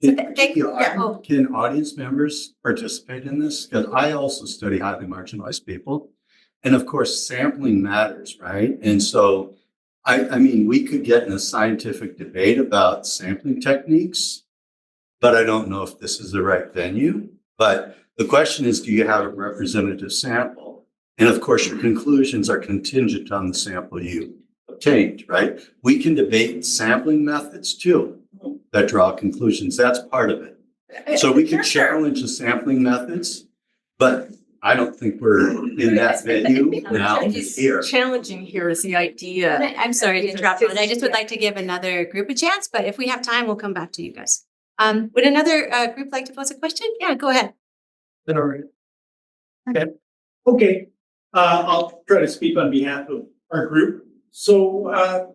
Thank you. Can audience members participate in this? Because I also study highly marginalized people. And of course, sampling matters, right? And so, I mean, we could get in a scientific debate about sampling techniques, but I don't know if this is the right venue. But the question is, do you have a representative sample? And of course, your conclusions are contingent on the sample you obtained, right? We can debate sampling methods too that draw conclusions. That's part of it. So we can challenge the sampling methods, but I don't think we're in that venue now here. Challenging here is the idea. I'm sorry to interrupt, but I just would like to give another group a chance, but if we have time, we'll come back to you guys. Would another group like to pose a question? Yeah, go ahead. Okay, I'll try to speak on behalf of our group. So,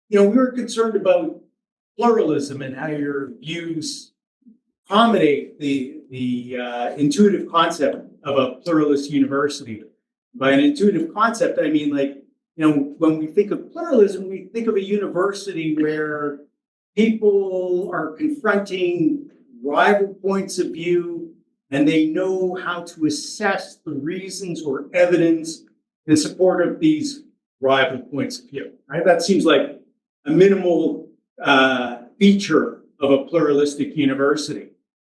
we were concerned about pluralism and how your views accommodate the intuitive concept of a pluralist university. By an intuitive concept, I mean, when we think of pluralism, we think of a university where people are confronting rival points of view, and they know how to assess the reasons or evidence in support of these rival points of view, right? That seems like a minimal feature of a pluralistic university.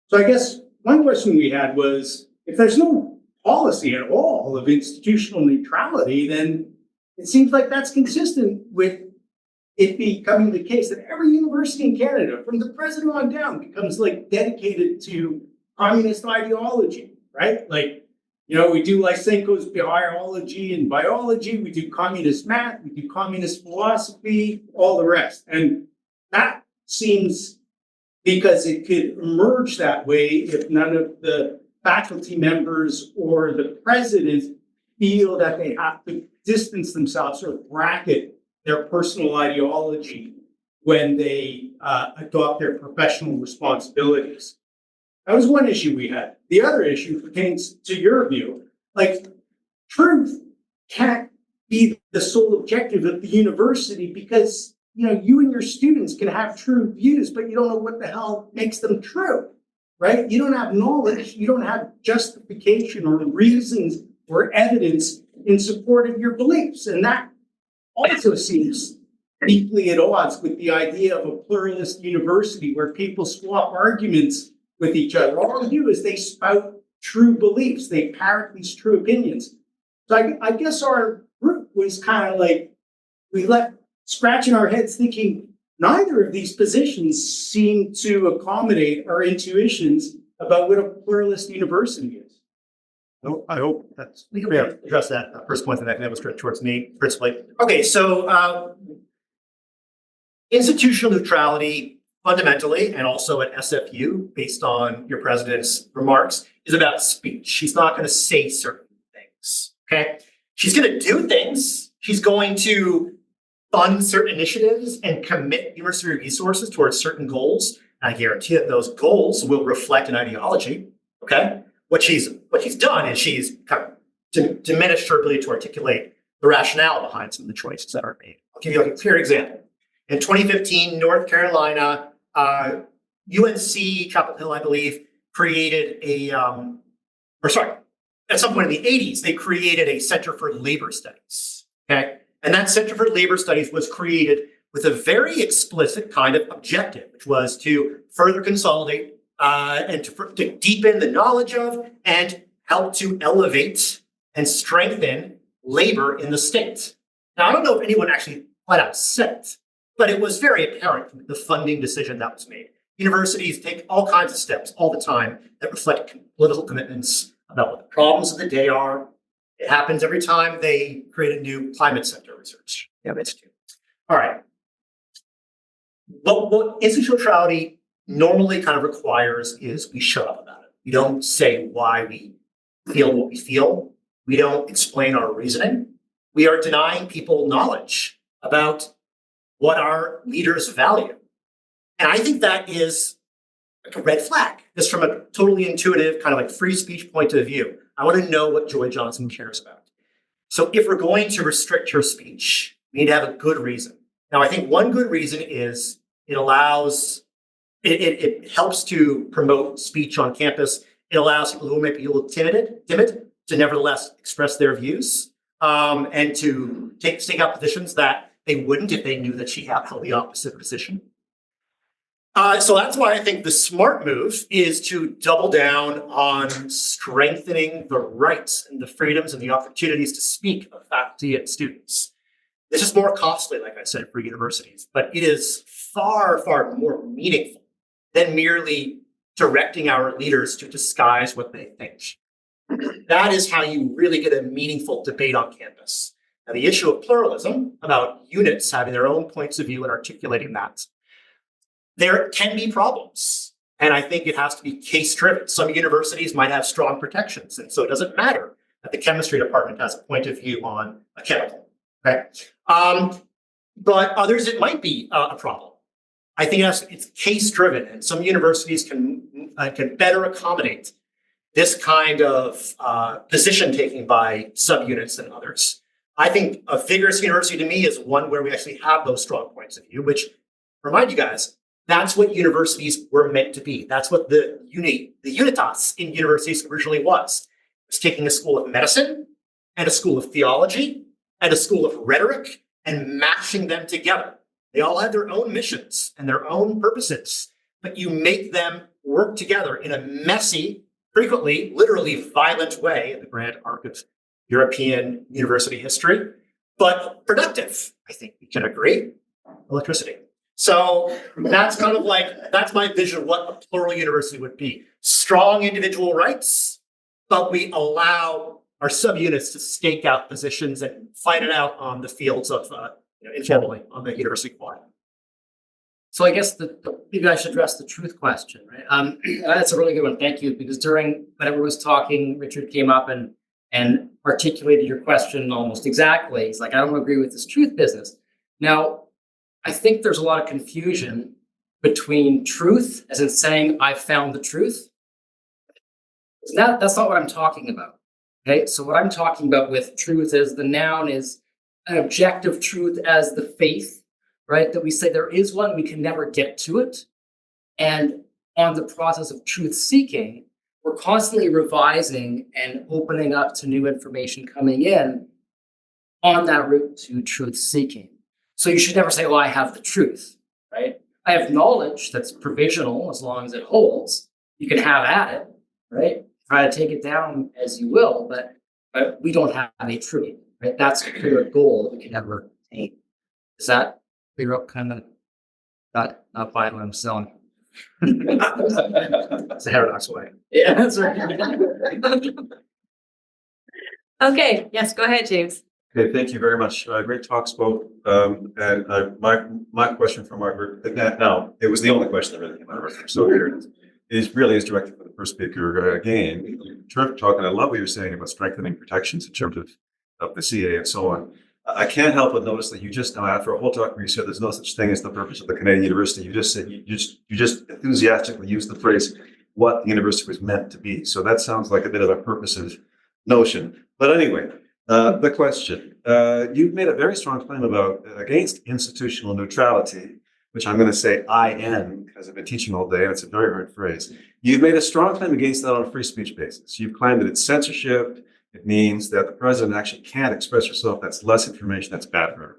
So I guess one question we had was, if there's no policy at all of institutional neutrality, then it seems like that's consistent with it becoming the case that every university in Canada, from the president on down, becomes dedicated to communist ideology, right? We do Lysenko's biology and biology, we do communist math, we do communist philosophy, all the rest. And that seems, because it could emerge that way if none of the faculty members or the president feel that they have to distance themselves or bracket their personal ideology when they adopt their professional responsibilities. That was one issue we had. The other issue pertains to your view. Like, truth can't be the sole objective of the university because, you know, you and your students can have true views, but you don't know what the hell makes them true, right? You don't have knowledge, you don't have justification or reasons or evidence in support of your beliefs. And that also seems deeply at odds with the idea of a pluralist university where people swap arguments with each other. All they do is they spout true beliefs, they parrot these true opinions. So I guess our group was kind of like, we left scratching our heads thinking neither of these positions seem to accommodate our intuitions about what a pluralist university is. I hope that's, we can address that first point that was directed towards me principally. Okay, so institutional neutrality fundamentally, and also at SFU, based on your president's remarks, is about speech. She's not going to say certain things, okay? She's going to do things. She's going to fund certain initiatives and commit university resources towards certain goals. And I guarantee that those goals will reflect an ideology, okay? What she's done is she's kind of diminished her ability to articulate the rationale behind some of the choices that are made. I'll give you a clear example. In 2015, North Carolina, UNC, Chapel Hill, I believe, created at some point in the 80s, they created a Center for Labor Studies, okay? And that Center for Labor Studies was created with a very explicit kind of objective, which was to further consolidate and to deepen the knowledge of and help to elevate and strengthen labor in the state. Now, I don't know if anyone actually flat out said it, but it was very apparent from the funding decision that was made. Universities take all kinds of steps all the time that reflect political commitments about what the problems of the day are. It happens every time they create a new climate center research institute. All right. What institutional neutrality normally kind of requires is we shut up about it. We don't say why we feel what we feel. We don't explain our reasoning. We are denying people knowledge about what our leaders value. And I think that is like a red flag, just from a totally intuitive kind of like free speech point of view. I want to know what Joy Johnson cares about. So if we're going to restrict her speech, we need to have a good reason. Now, I think one good reason is it helps to promote speech on campus. It allows people who might be a little timid to nevertheless express their views and to take out positions that they wouldn't if they knew that she held the opposite position. So that's why I think the smart move is to double down on strengthening the rights and the freedoms and the opportunities to speak of faculty and students. This is more costly, like I said, for universities, but it is far, far more meaningful than merely directing our leaders to disguise what they think. That is how you really get a meaningful debate on campus. Now, the issue of pluralism, about units having their own points of view and articulating that, there can be problems. And I think it has to be case-driven. Some universities might have strong protections, and so it doesn't matter that the chemistry department has a point of view on a chemical, okay? But others, it might be a problem. I think it's case-driven, and some universities can better accommodate this kind of position-taking by subunits than others. I think a vigorous university to me is one where we actually have those strong points of view, which, remind you guys, that's what universities were meant to be. That's what the unitas in universities originally was. It was taking a school of medicine and a school of theology and a school of rhetoric and mashing them together. They all had their own missions and their own purposes, but you make them work together in a messy, frequently, literally violent way in the grand arc of European university history, but productive. I think we can agree. Electricity. So that's kind of like, that's my vision of what a plural university would be. Strong individual rights, but we allow our subunits to stake out positions and fight it out on the fields of, informally on the university quad. So I guess maybe I should address the truth question, right? That's a really good one. Thank you. Because during whenever I was talking, Richard came up and articulated your question almost exactly. He's like, I don't agree with this truth business. Now, I think there's a lot of confusion between truth, as in saying I found the truth. That's not what I'm talking about. Okay, so what I'm talking about with truth is the noun is an objective truth as the faith, right? That we say there is one, we can never get to it. And on the process of truth seeking, we're constantly revising and opening up to new information coming in on that route to truth seeking. So you should never say, well, I have the truth, right? I have knowledge that's provisional as long as it holds. You can have at it, right? Try to take it down as you will, but we don't have a truth, right? That's a clear goal we can never attain. Is that clear up kind of not buying what I'm selling? It's a heterodox way. Yeah, that's right. Okay, yes, go ahead, James. Okay, thank you very much. Great talk, spoke. And my question from our group, now, it was the only question that really came out of our group, so here it is really is directed for the first speaker again. Terrific talk, and I love what you're saying about strengthening protections in terms of the CA and so on. I can't help but notice that you just now, after a whole talk where you said there's no such thing as the purpose of the Canadian University, you just said you just enthusiastically used the phrase what the university was meant to be. So that sounds like a bit of a purposive notion. But anyway, the question, you've made a very strong claim about against institutional neutrality, which I'm going to say IN because I've been teaching all day and it's a very hard phrase. You've made a strong claim against that on a free speech basis. You've claimed that it's censorship. It means that the president actually can't express herself. That's less information. That's bad for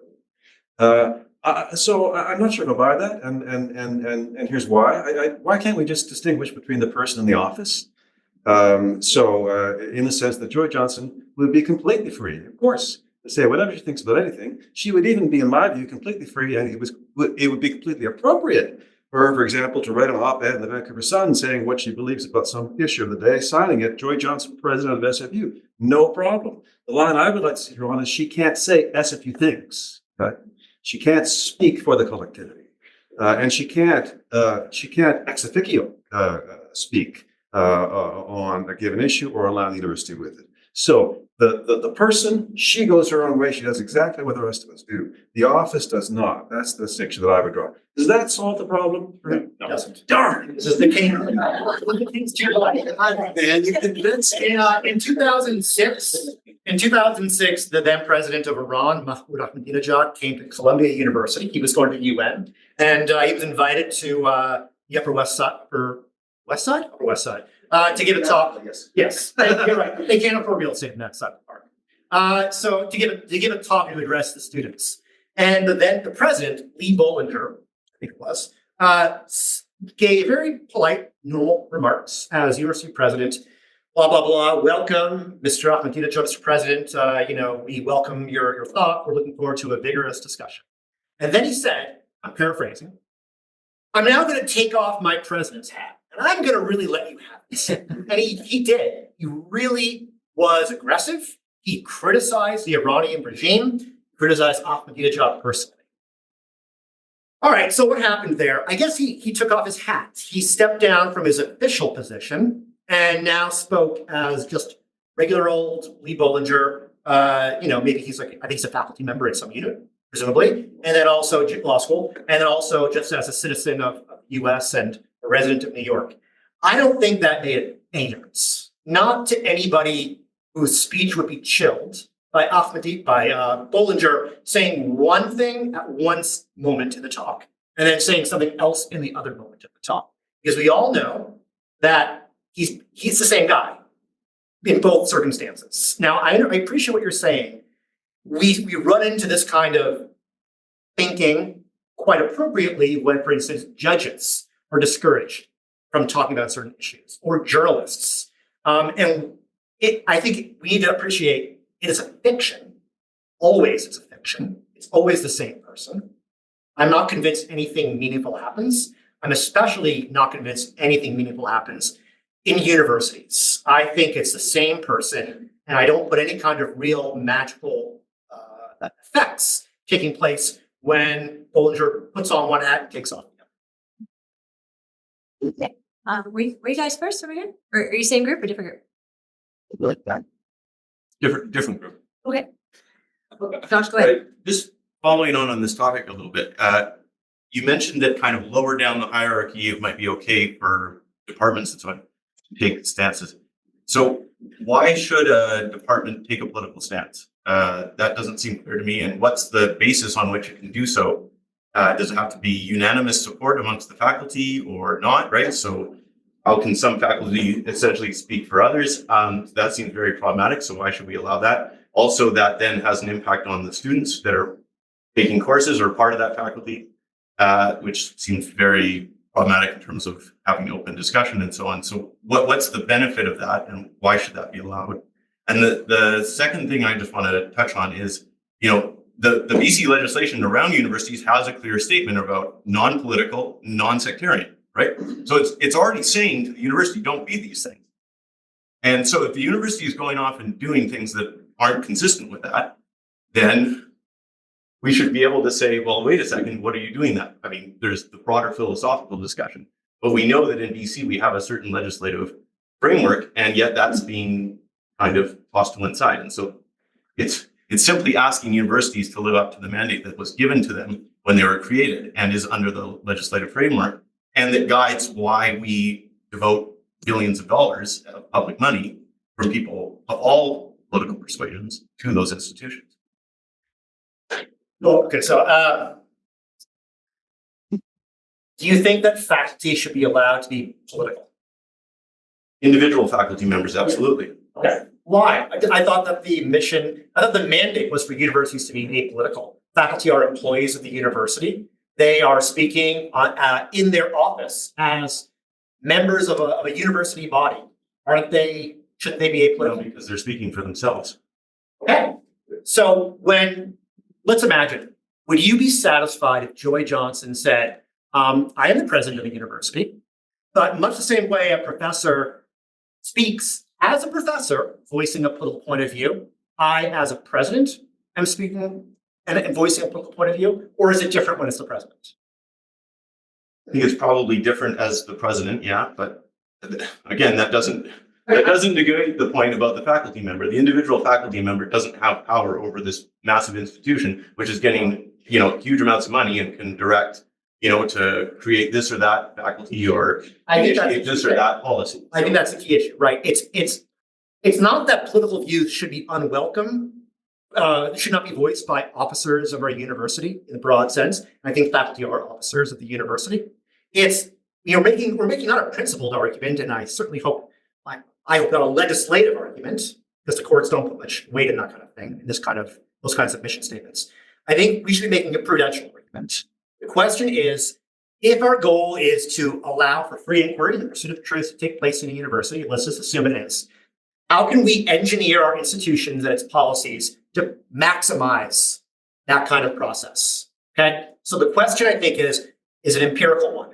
everybody. So I'm not sure if I buy that, and here's why. Why can't we just distinguish between the person and the office? In the sense that Joy Johnson would be completely free, of course, to say whatever she thinks about anything. She would even be, in my view, completely free, and it would be completely appropriate for her, for example, to write an op-ed in the Vancouver Sun saying what she believes about some issue of the day, signing it, Joy Johnson, president of SFU. No problem. The line I would like to see her on is she can't say SFU things. Okay? She can't speak for the collectivity, and she can't ex officio speak on a given issue or allow the university with it. So the person, she goes her own way. She does exactly what the rest of us do. The office does not. That's the distinction that I would draw. Does that solve the problem? No, it doesn't. Darn, This is the king. And you convinced in 2006, the then president of Iran, Mahmoud Ahmadinejad, came to Columbia University. He was going to UN, and he was invited to the Upper West Side, to give a talk. Yes, you're right. They can't afford real estate in that side of the park. So to give a talk to address the students, and then the president, Lee Bollinger, I think it was, gave very polite, normal remarks as university president. Blah blah blah. Welcome, Mr. Ahmadinejad, Mr. President. We welcome your thought. We're looking forward to a vigorous discussion. And then he said, I'm paraphrasing, I'm now going to take off my president's hat, and I'm going to really let you have this. And he did. He really was aggressive. He criticized the Iranian regime, criticized Ahmadinejad personally. All right, so what happened there? I guess he took off his hat. He stepped down from his official position and now spoke as just regular old Lee Bollinger. Maybe I think he's a faculty member in some unit, presumably, and then also law school, and then also just as a citizen of the US and a resident of New York. I don't think that made any difference. Not to anybody whose speech would be chilled by Bollinger saying one thing at one moment in the talk, and then saying something else in the other moment of the talk. Because we all know that he's the same guy in both circumstances. Now, I appreciate what you're saying. We run into this kind of thinking quite appropriately when, for instance, judges are discouraged from talking about certain issues, or journalists. I think we need to appreciate it is a fiction. Always it's a fiction. It's always the same person. I'm not convinced anything meaningful happens. I'm especially not convinced anything meaningful happens in universities. I think it's the same person, and I don't put any kind of real magical effects taking place when Bollinger puts on one hat and takes off the other. Okay. Were you guys first over here? Or are you same group or different group? Different group. Okay. Josh, go ahead. Just following on this topic a little bit, you mentioned that kind of lower down the hierarchy, it might be okay for departments and so on to take stances. So why should a department take a political stance? That doesn't seem clear to me. And what's the basis on which it can do so? Does it have to be unanimous support amongst the faculty or not, right? So how can some faculty essentially speak for others? That seems very problematic. So why should we allow that? Also, that then has an impact on the students that are taking courses or part of that faculty, which seems very problematic in terms of having open discussion and so on. So what's the benefit of that and why should that be allowed? And the second thing I just want to touch on is, the BC legislation around universities has a clear statement about non-political, non-sectarian, right? So it's already saying to the university, don't be these things. And so if the university is going off and doing things that aren't consistent with that, then we should be able to say, well, wait a second, what are you doing that? I mean, there's the broader philosophical discussion, but we know that in BC, we have a certain legislative framework, and yet that's being kind of tossed to one side. And so it's simply asking universities to live up to the mandate that was given to them when they were created and is under the legislative framework, and that guides why we devote billions of dollars of public money from people of all political persuasions to those institutions. Well, okay, so do you think that faculty should be allowed to be political? Individual faculty members, absolutely. Okay, why? I thought that the mandate was for universities to be apolitical. Faculty are employees of the university. They are speaking in their office as members of a university body. Aren't they? Shouldn't they be apolitical? No, because they're speaking for themselves. Okay, so let's imagine, would you be satisfied if Joy Johnson said, I am the president of the university, but much the same way a professor speaks as a professor, voicing a political point of view, I, as a president, am speaking and voicing a political point of view, or is it different when it's the president? I think it's probably different as the president, yeah, but again, that doesn't negate the point about the faculty member. The individual faculty member doesn't have power over this massive institution, which is getting, huge amounts of money and can direct, to create this or that faculty or initiate this or that policy. I think that's the key issue, right? It's not that political views should be unwelcome. Should not be voiced by officers of our university in the broad sense. I think faculty are officers of the university. It's we're making not a principled argument, and I certainly hope I hope not a legislative argument, because the courts don't put much weight in that kind of thing, in those kinds of mission statements. I think we should be making a prudential argument. The question is, if our goal is to allow for free inquiry and the pursuit of truth to take place in a university, let's just assume it is, how can we engineer our institutions and its policies to maximize that kind of process? Okay, so the question, I think, is an empirical one.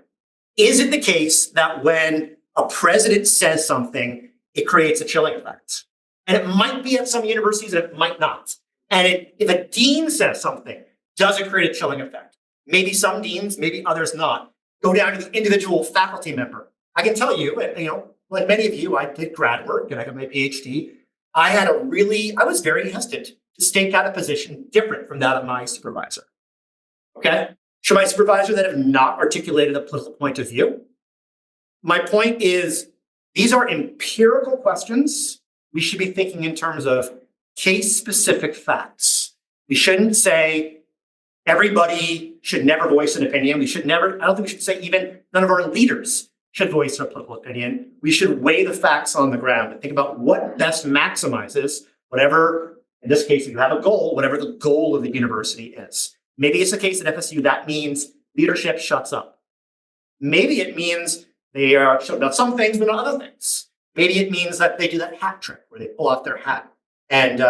Is it the case that when a president says something, it creates a chilling effect? And it might be at some universities and it might not. And if a dean says something, does it create a chilling effect? Maybe some deans, maybe others not. Go down to the individual faculty member. I can tell you, like many of you, I did grad work and I got my PhD. I was very hesitant to stake out a position different from that of my supervisor. Okay? Should my supervisor then have not articulated a political point of view? My point is, these are empirical questions. We should be thinking in terms of case-specific facts. We shouldn't say everybody should never voice an opinion. I don't think we should say even none of our leaders should voice a political opinion. We should weigh the facts on the ground and think about what best maximizes whatever, in this case, if you have a goal, whatever the goal of the university is. Maybe it's the case at FSU that means leadership shuts up. Maybe it means they are shut about some things, but not other things. Maybe it means that they do that hat trick where they pull out their hat and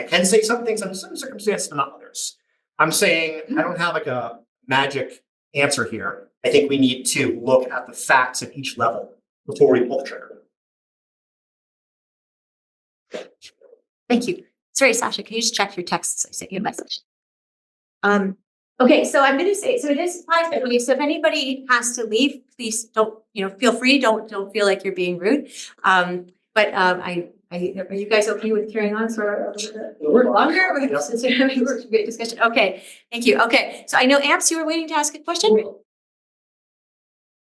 can say some things in some circumstances, but not others. I'm saying I don't have like a magic answer here. I think we need to look at the facts at each level before we pull the trigger. Thank you. Sorry, Sasha, can you just check your texts? I sent you a message. Okay, so I'm going to say, so it is 5:50. So if anybody has to leave, please don't, feel free. Don't feel like you're being rude. But I Are you guys okay with carrying on for a little bit longer? Since we're having a great discussion. Okay, thank you. Okay, so I know Amps, you were waiting to ask a question.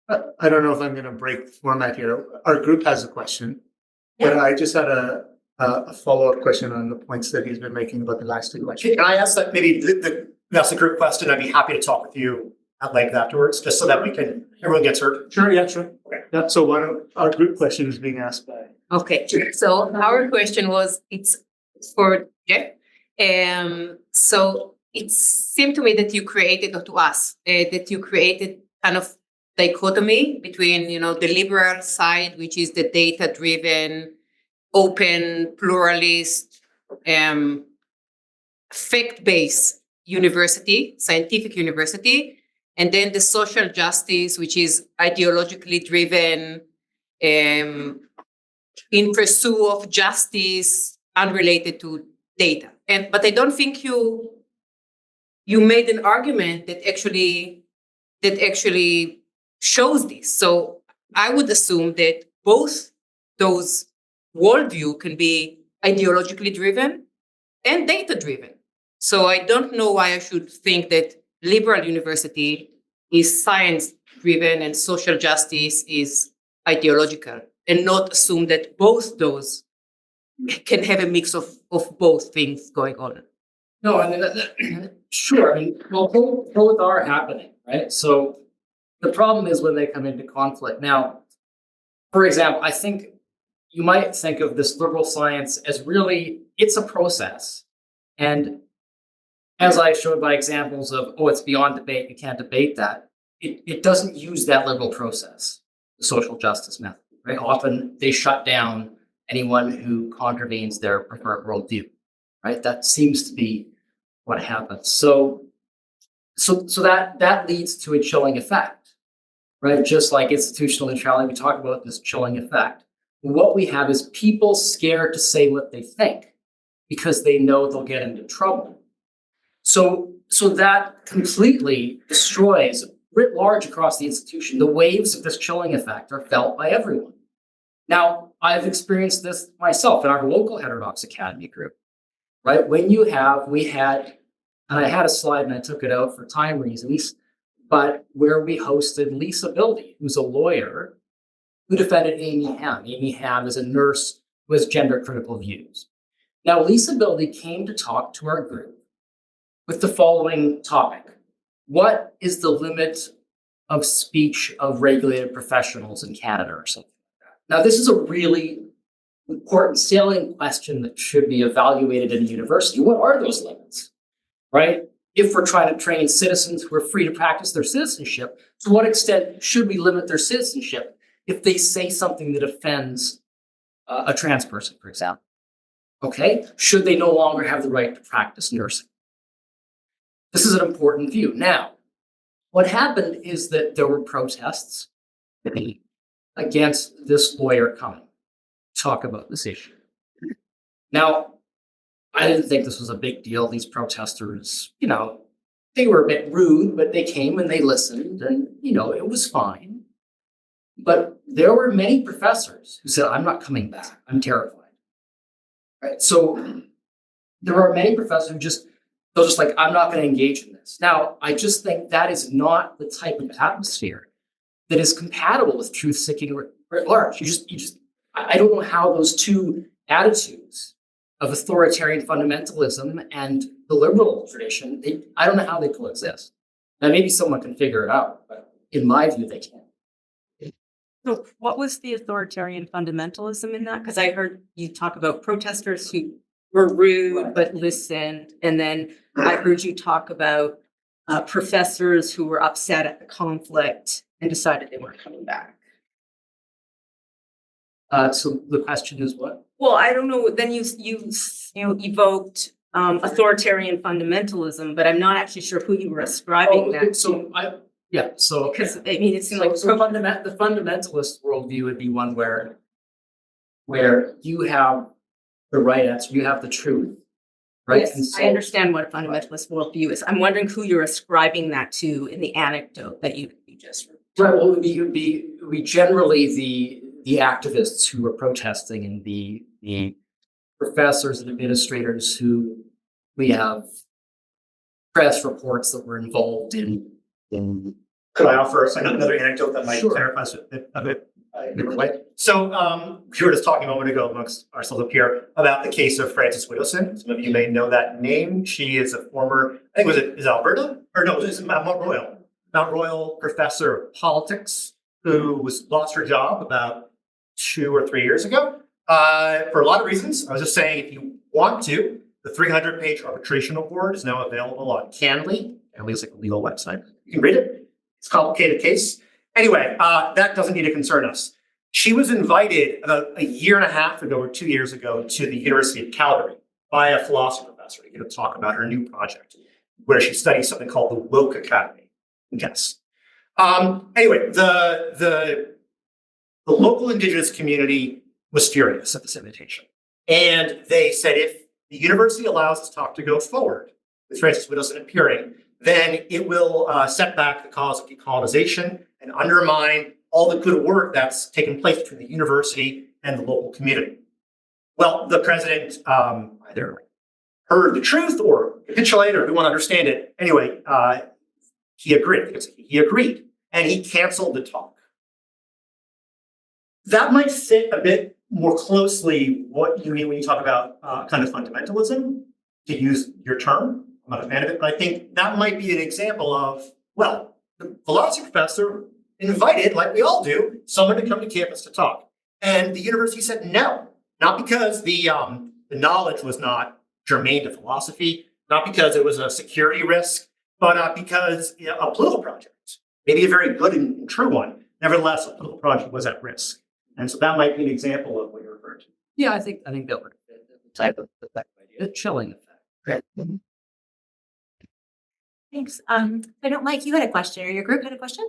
I don't know if I'm going to break format here. Our group has a question, but I just had a follow-up question on the points that he's been making about the last two questions. Can I ask that maybe that's a group question? I'd be happy to talk with you at length afterwards, just so that everyone gets heard. Sure, yeah, sure. Okay. Yeah, so our group question is being asked by. Okay, so our question was, it's for Jeff. So it seemed to me that you created, or to us, that you created kind of dichotomy between, the liberal side, which is the data-driven, open, pluralist, fact-based university, scientific university, and then the social justice, which is ideologically driven, in pursuit of justice unrelated to data. But I don't think you made an argument that actually shows this. So I would assume that both those worldview can be ideologically driven and data driven. So I don't know why I should think that liberal university is science driven and social justice is ideological, and not assume that both those can have a mix of both things going on. No, I mean, sure. I mean, well, both are happening, right? So the problem is when they come into conflict. Now, for example, I think you might think of this liberal science as really, it's a process. And as I showed by examples of, it's beyond debate, you can't debate that. It doesn't use that liberal process, the social justice method, right? Often they shut down anyone who contravenes their preferred worldview, right? That seems to be what happens. So that leads to a chilling effect, right? Just like institutional neutrality, we talk about this chilling effect. What we have is people scared to say what they think because they know they'll get into trouble. So that completely destroys, writ large across the institution, the waves of this chilling effect are felt by everyone. Now, I've experienced this myself in our local Heterodox Academy group, right? We had, and I had a slide and I took it out for time reasons, but where we hosted Lisa Bildy, who's a lawyer who defended Amy Ham. Amy Ham is a nurse who has gender critical views. Now, Lisa Bildy came to talk to our group with the following topic. What is the limit of speech of regulated professionals in Canada or something like that? Now, this is a really important salient question that should be evaluated in a university. What are those limits, right? If we're trying to train citizens who are free to practice their citizenship, to what extent should we limit their citizenship if they say something that offends a trans person, for example? Okay, should they no longer have the right to practice nursing? This is an important view. Now, what happened is that there were protests against this lawyer coming to talk about this issue. Now, I didn't think this was a big deal. These protesters, they were a bit rude, but they came and they listened and, it was fine. But there were many professors who said, I'm not coming back. I'm terrified. Right? So there are many professors who they're just like, I'm not going to engage in this. Now, I just think that is not the type of atmosphere that is compatible with truth-seeking writ large. I don't know how those two attitudes of authoritarian fundamentalism and the liberal tradition, I don't know how they coexist. Now, maybe someone can figure it out, but in my view, they can't. So what was the authoritarian fundamentalism in that? Because I heard you talk about protesters who were rude but listened. And then I heard you talk about professors who were upset at the conflict and decided they weren't coming back. So the question is what? Well, I don't know. Then you evoked authoritarian fundamentalism, but I'm not actually sure who you were ascribing that to. Because it seemed like the fundamentalist worldview would be one where you have the right answer, you have the truth, right? Yes, I understand what a fundamentalist worldview is. I'm wondering who you're ascribing that to in the anecdote that you just read. Right. Well, it would be generally the activists who were protesting and the professors and administrators who we have press reports that were involved in. Could I offer another anecdote that might Sure. clarify a bit different way? So we were just talking a moment ago amongst ourselves up here about the case of Frances Widdowson. Some of you may know that name. She is a former, I think is Alberta? Or no, it's Mount Royal professor of politics who lost her job about 2 or 3 years ago for a lot of reasons. I was just saying, if you want to, the 300-page arbitration award is now available on Canly. Canly is like a legal website. You can read it. It's a complicated case. Anyway, that doesn't need to concern us. She was invited about a year and a half ago or 2 years ago to the University of Calgary by a philosophy professor to give a talk about her new project, where she studies something called the Woke Academy. Yes. Anyway, the local Indigenous community was furious at this invitation. And they said, if the university allows this talk to go forward with Frances Widdowson appearing, then it will set back the cause of decolonization and undermine all the good work that's taken place between the university and the local community. Well, the president either heard the truth or capitulated or didn't want to understand it. Anyway, he agreed, and he canceled the talk. That might fit a bit more closely what you mean when you talk about kind of fundamentalism, to use your term. I'm not a fan of it, but I think that might be an example of, well, the philosophy professor invited, like we all do, someone to come to campus to talk. And the university said no, not because the knowledge was not germane to philosophy, not because it was a security risk, but because a political project, maybe a very good and true one, nevertheless, a political project was at risk. And so that might be an example of what you're referring to. Yeah, I think that would fit the type of effect idea, a chilling effect. Thanks. I don't, Mike, you had a question, or your group had a question?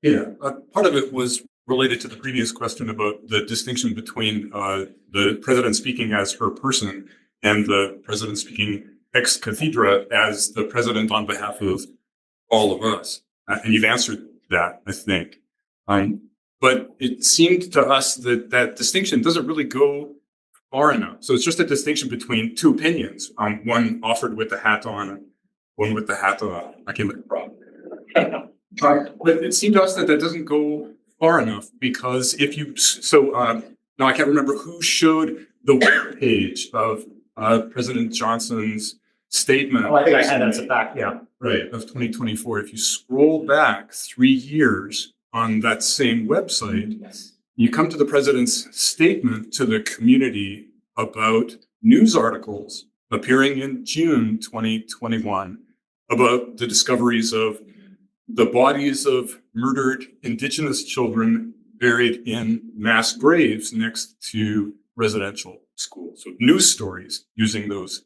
Yeah, part of it was related to the previous question about the distinction between the president speaking as her person and the president speaking ex cathedra as the president on behalf of all of us. And you've answered that, I think. But it seemed to us that that distinction doesn't really go far enough. So it's just a distinction between two opinions, one offered with the hat on and one with the hat off. I came with a problem. But it seemed to us that that doesn't go far enough, because if you, now I can't remember who showed the web page of President Johnson's statement. Oh, I think I had that as a fact, yeah. Right, of 2024. If you scroll back 3 years on that same website, you come to the president's statement to the community about news articles appearing in June 2021 about the discoveries of the bodies of murdered Indigenous children buried in mass graves next to residential schools. So news stories using those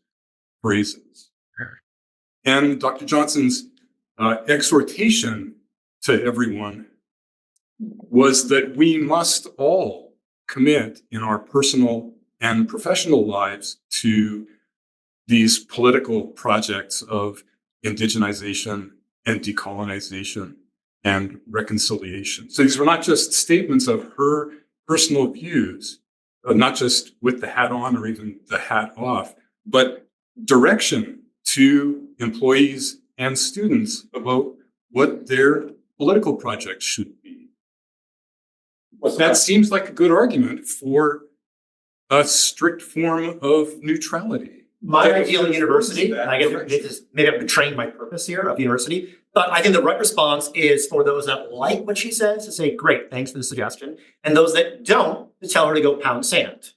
phrases. And Dr. Johnson's exhortation to everyone was that we must all commit in our personal and professional lives to these political projects of indigenization and decolonization and reconciliation. So these were not just statements of her personal views, not just with the hat on or even the hat off, but direction to employees and students about what their political projects should be. That seems like a good argument for a strict form of neutrality. My ideal university, and I guess maybe I'm betraying my purpose here of university, but I think the right response is for those that like what she says to say, great, thanks for the suggestion. And those that don't, to tell her to go pound sand.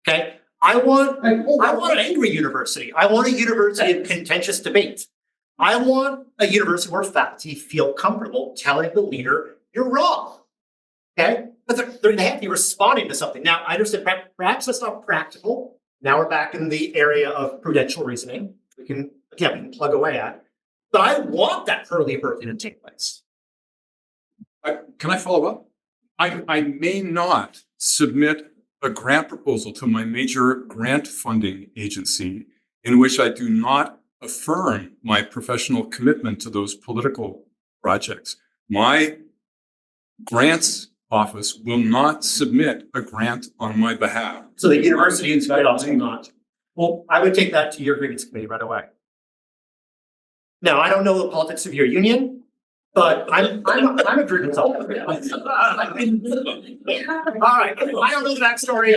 Okay? I want an angry university. I want a university of contentious debate. I want a university where faculty feel comfortable telling the leader, you're wrong. Okay? But they have to be responding to something. Now, I understand perhaps that's not practical. Now we're back in the area of prudential reasoning. We can plug away at. But I want that early birthing to take place. Can I follow up? I may not submit a grant proposal to my major grant funding agency in which I do not affirm my professional commitment to those political projects. My grants office will not submit a grant on my behalf. So the university and Heterodox will not. Well, I would take that to your grievance committee right away. Now, I don't know the politics of your union, but I'm a grievance officer. All right, I don't know the backstory.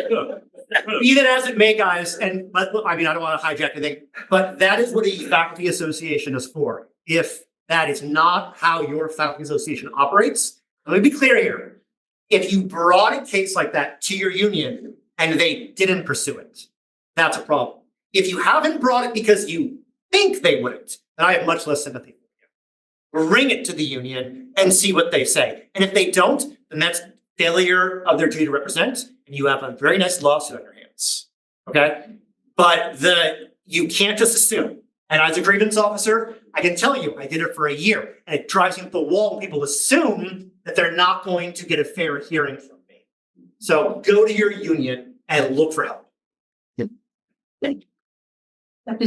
Be that as it may, guys, and I don't want to hijack anything, but that is what a faculty association is for. If that is not how your faculty association operates, let me be clear here. If you brought a case like that to your union and they didn't pursue it, that's a problem. If you haven't brought it because you think they wouldn't, then I have much less sympathy for you. Bring it to the union and see what they say. And if they don't, then that's failure of their duty to represent, and you have a very nice lawsuit on your hands. Okay? But you can't just assume. And as a grievance officer, I can tell you, I did it for a year, and it drives me up the wall when people assume that they're not going to get a fair hearing from me. So go to your union and look for help. Did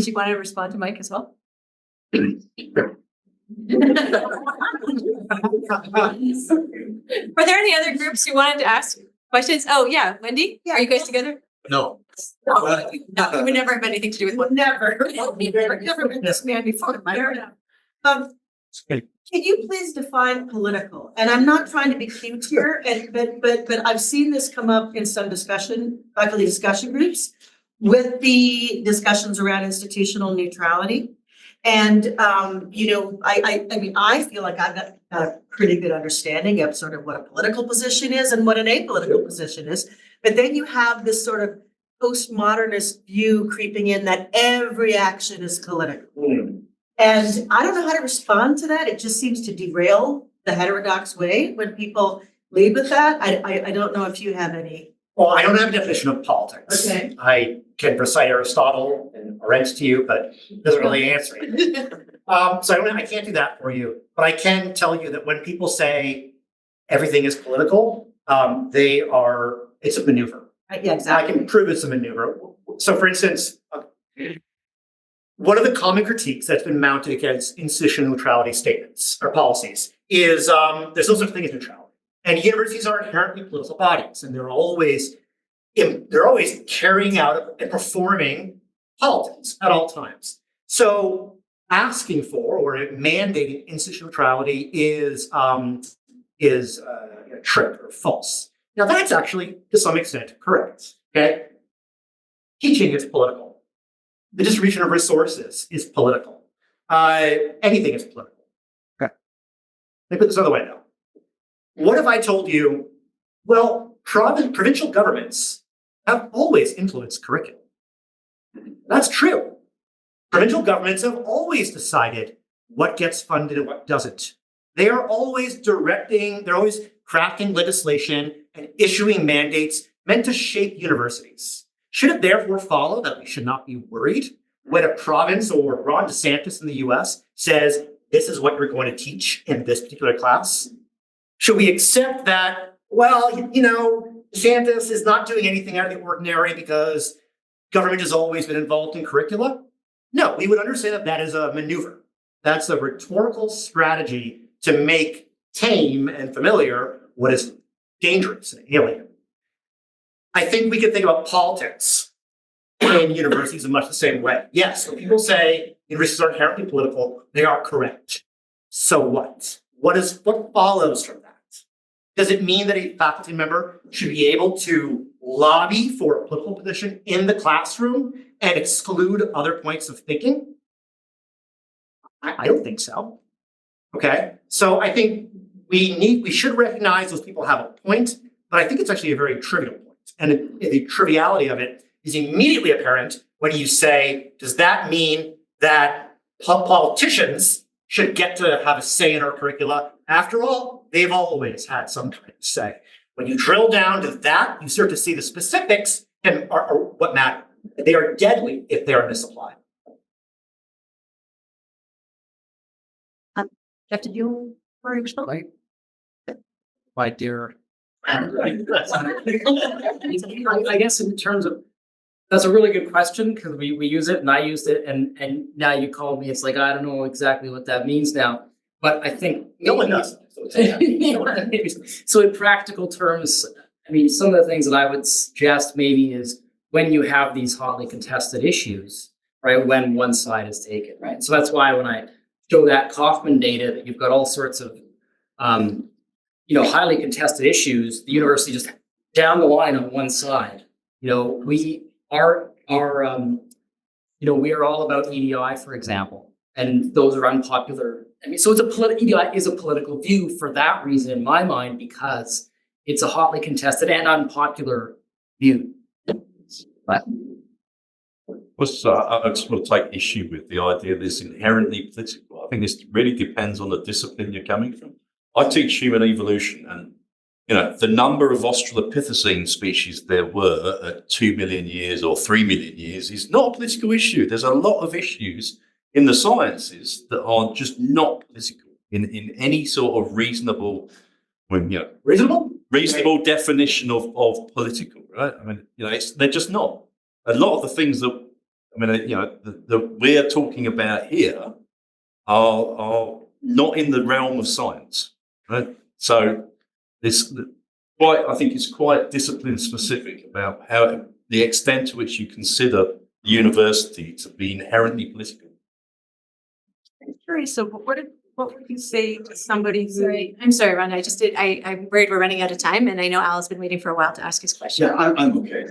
you want to respond to Mike as well? Were there any other groups you wanted to ask questions? Oh, yeah, Wendy, are you guys together? No. No, we never have anything to do with one. Never. Never met this man before. Fair enough. Can you please define political? And I'm not trying to be cute here, but I've seen this come up in some faculty discussion groups with the discussions around institutional neutrality. And, I feel like I've got a pretty good understanding of sort of what a political position is and what an apolitical position is. But then you have this sort of postmodernist view creeping in that every action is political. And I don't know how to respond to that. It just seems to derail the heterodox way when people lead with that. I don't know if you have any. Well, I don't have a definition of politics. Okay. I can recite Aristotle and Arendt to you, but it doesn't really answer it. So I can't do that for you. But I can tell you that when people say everything is political, it's a maneuver. Yeah, exactly. I can prove it's a maneuver. So for instance, one of the common critiques that's been mounted against institutional neutrality statements or policies is there's no such thing as neutrality. And universities are inherently political bodies, and they're always carrying out and performing politics at all times. So asking for or mandating institutional neutrality is a trick or false. Now that's actually, to some extent, correct. Okay, teaching is political. The distribution of resources is political. Anything is political. Okay. Let me put this other way now. What if I told you, well, provincial governments have always influenced curriculum? That's true. Provincial governments have always decided what gets funded and what doesn't. They are always they're always crafting legislation and issuing mandates meant to shape universities. Should it therefore follow that we should not be worried when a province or Ron DeSantis in the US says, this is what you're going to teach in this particular class? Should we accept that, well, DeSantis is not doing anything out of the ordinary because government has always been involved in curricula? No, we would understand that that is a maneuver. That's a rhetorical strategy to make tame and familiar what is dangerous and alien. I think we could think about politics in universities in much the same way. Yes, when people say universities are inherently political, they are correct. So what? What follows from that? Does it mean that a faculty member should be able to lobby for a political position in the classroom and exclude other points of thinking? I don't think so. Okay, so I think we should recognize those people have a point, but I think it's actually a very trivial point. And the triviality of it is immediately apparent when you say, does that mean that politicians should get to have a say in our curricula? After all, they've always had some kind of say. When you drill down to that, you start to see the specifics and are what matter. They are deadly if they are misapplied. Jeff, did you worry yourself? My dear. I guess in terms of, that's a really good question because we use it and I used it and now you call me. It's like, I don't know exactly what that means now. But I think No one does. So in practical terms, I mean, some of the things that I would suggest maybe is when you have these hotly contested issues, right, when one side is taken, right? So that's why when I show that Kaufman data that you've got all sorts of, highly contested issues, the university just down the line on one side. We are, we are all about EDI, for example, and those are unpopular. I mean, so EDI is a political view for that reason in my mind, because it's a hotly contested and unpopular view. But I just want to take issue with the idea that it's inherently political. I think this really depends on the discipline you're coming from. I teach human evolution, and the number of Australopithecine species there were at 2 million years or 3 million years is not a political issue. There's a lot of issues in the sciences that are just not political in any sort of reasonable definition of political, right? I mean, they're just not. A lot of the things that that we're talking about here are not in the realm of science, right? So I think it's quite discipline specific about how the extent to which you consider the university to be inherently political. I'm curious. So what would you say to somebody who? Sorry, I'm sorry, Ron. I'm worried we're running out of time, and I know Al's been waiting for a while to ask his question. Yeah, I'm okay.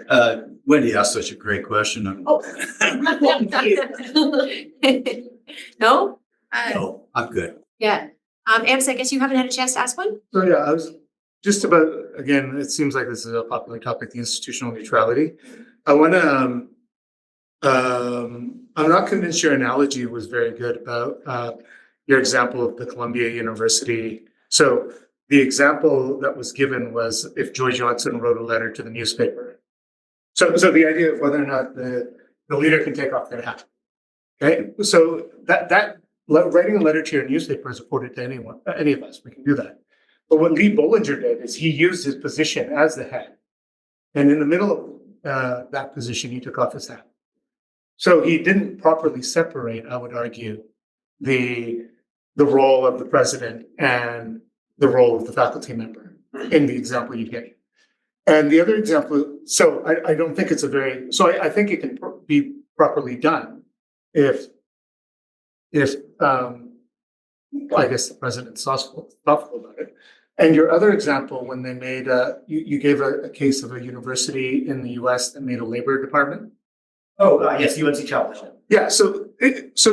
Wendy asked such a great question. No? No, I'm good. Yeah. Ams, I guess you haven't had a chance to ask one? So yeah, I was just about, again, it seems like this is a popular topic, the institutional neutrality. I want to, I'm not convinced your analogy was very good about your example of the Columbia University. So the example that was given was if Joy Johnson wrote a letter to the newspaper. So the idea of whether or not the leader can take off their hat. Okay, so that writing a letter to your newspaper is afforded to anyone, any of us. We can do that. But what Lee Bollinger did is he used his position as the head, and in the middle of that position, he took off his hat. So he didn't properly separate, I would argue, the role of the president and the role of the faculty member in the example you gave. And the other example, so I don't think it's I think it can be properly done if I guess the president's thoughtful about it. And your other example, when they made you gave a case of a university in the U.S. that made a labor department. Yes, UNC Chapel. Yeah, so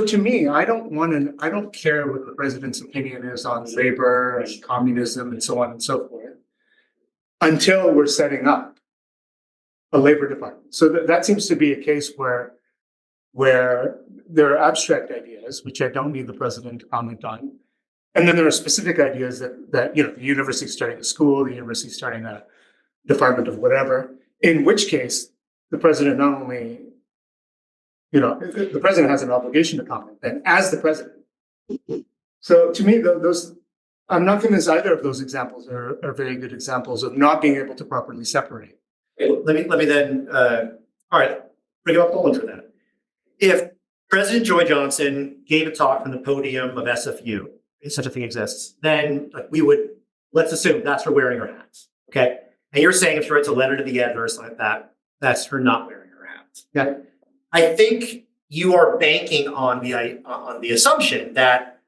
to me, I don't care what the president's opinion is on labor and communism and so on and so forth, until we're setting up a labor department. So that seems to be a case where there are abstract ideas, which I don't need the president to comment on. And then there are specific ideas that the university starting a school, the university starting a department of whatever, in which case the president not only, the president has an obligation to comment then as the president. So to me, I'm not convinced either of those examples are very good examples of not being able to properly separate. Let me then, all right, bring up Poland for that. If President Joy Johnson gave a talk from the podium of SFU, if such a thing exists, then let's assume that's her wearing her hats, okay? And you're saying if she writes a letter to the editor or something like that, that's her not wearing her hat. Okay? I think you are banking on the assumption that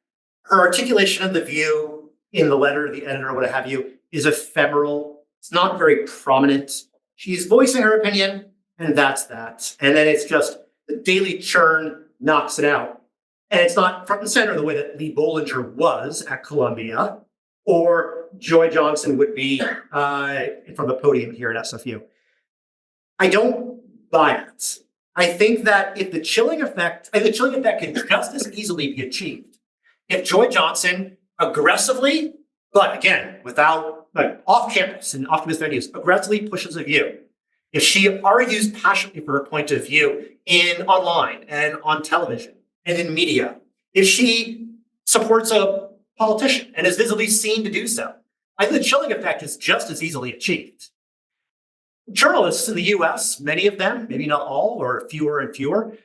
her articulation of the view in the letter to the editor or what have you is ephemeral. It's not very prominent. She's voicing her opinion, and that's that. And then it's just the daily churn knocks it out. And it's not front and center the way that Lee Bollinger was at Columbia or Joy Johnson would be from the podium here at SFU. I don't buy it. I think that if the chilling effect can just as easily be achieved if Joy Johnson aggressively, but again, without off campus and off campus ideas, aggressively pushes a view. If she argues passionately for her point of view online and on television and in media, if she supports a politician and is visibly seen to do so, I think the chilling effect is just as easily achieved. Journalists in the US, many of them, maybe not all, or fewer and fewer,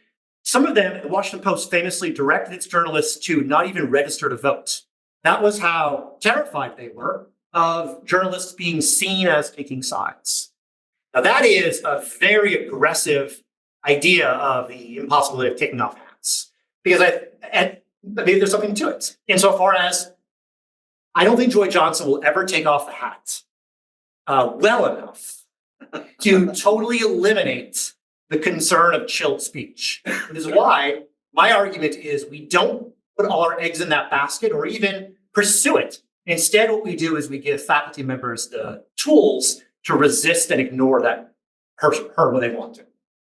some of them, the Washington Post famously directed its journalists to not even register to vote. That was how terrified they were of journalists being seen as taking sides. Now, that is a very aggressive idea of the impossibility of taking off hats, because maybe there's something to it. Insofar as I don't think Joy Johnson will ever take off the hat well enough to totally eliminate the concern of chilled speech. Which is why my argument is we don't put all our eggs in that basket or even pursue it. Instead, what we do is we give faculty members the tools to resist and ignore that her when they want to.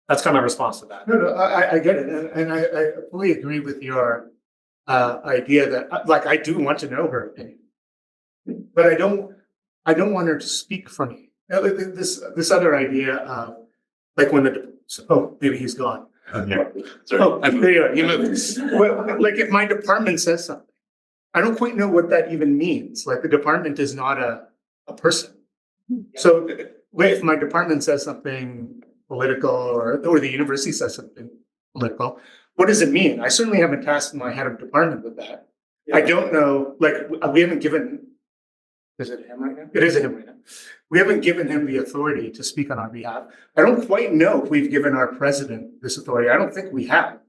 That's kind of my response to that. No, I get it. And I fully agree with your idea that, like, I do want to know her opinion, but I don't want her to speak for me. This other idea of, like, when maybe he's gone. Yeah. Oh, there you are. You moved. Well, like, if my department says something, I don't quite know what that even means. Like, the department is not a person. So if my department says something political or the university says something political, what does it mean? I certainly haven't tasked my head of department with that. I don't know, like, we haven't given, is it him right now? It is him right now. We haven't given him the authority to speak on our behalf. I don't quite know if we've given our president this authority. I don't think we have.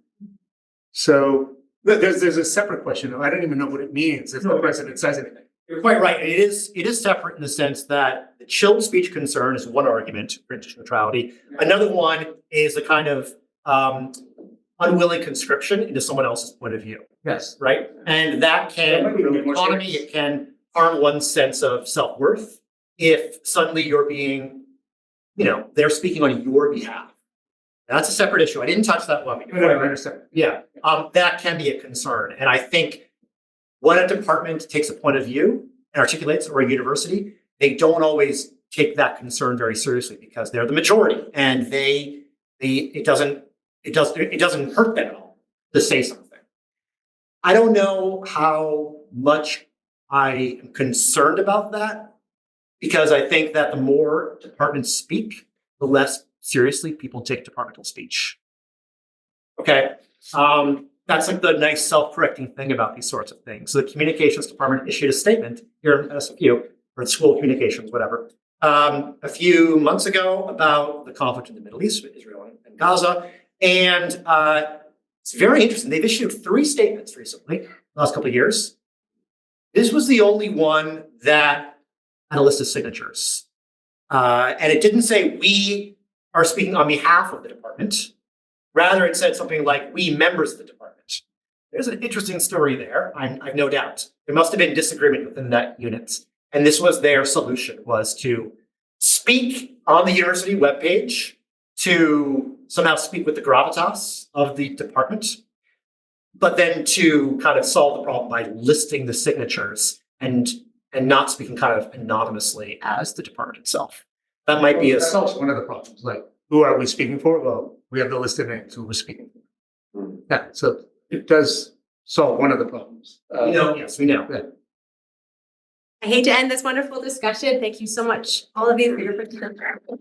So there's a separate question. I don't even know what it means if the president says anything. You're quite right. It is separate in the sense that the chilled speech concern is one argument for institutional neutrality. Another one is the kind of unwilling conscription into someone else's point of view. Yes. Right? And that can, in the economy, it can harm one's sense of self-worth if suddenly you're being, they're speaking on your behalf. That's a separate issue. I didn't touch that one. No, I understand. Yeah. That can be a concern. And I think when a department takes a point of view and articulates, or a university, they don't always take that concern very seriously because they're the majority, and it doesn't hurt them at all to say something. I don't know how much I am concerned about that, because I think that the more departments speak, the less seriously people take departmental speech. Okay. That's like the nice self-correcting thing about these sorts of things. So the communications department issued a statement here at SFU, or school communications, whatever, a few months ago about the conflict in the Middle East with Israel and Gaza. And it's very interesting. They've issued 3 statements recently, the last couple of years. This was the only one that had a list of signatures. And it didn't say we are speaking on behalf of the department. Rather, it said something like, we members of the department. There's an interesting story there, I've no doubt. There must have been disagreement within that unit. And this was their solution, was to speak on the university webpage, to somehow speak with the gravitas of the department, but then to kind of solve the problem by listing the signatures and not speaking kind of anonymously as the department itself. That might be That's also one of the problems. Like, who are we speaking for? Well, we have the list of names who we're speaking for. Yeah, so it does solve one of the problems. Yes, we know. Yeah. I hate to end this wonderful discussion. Thank you so much, all of you, for your participation.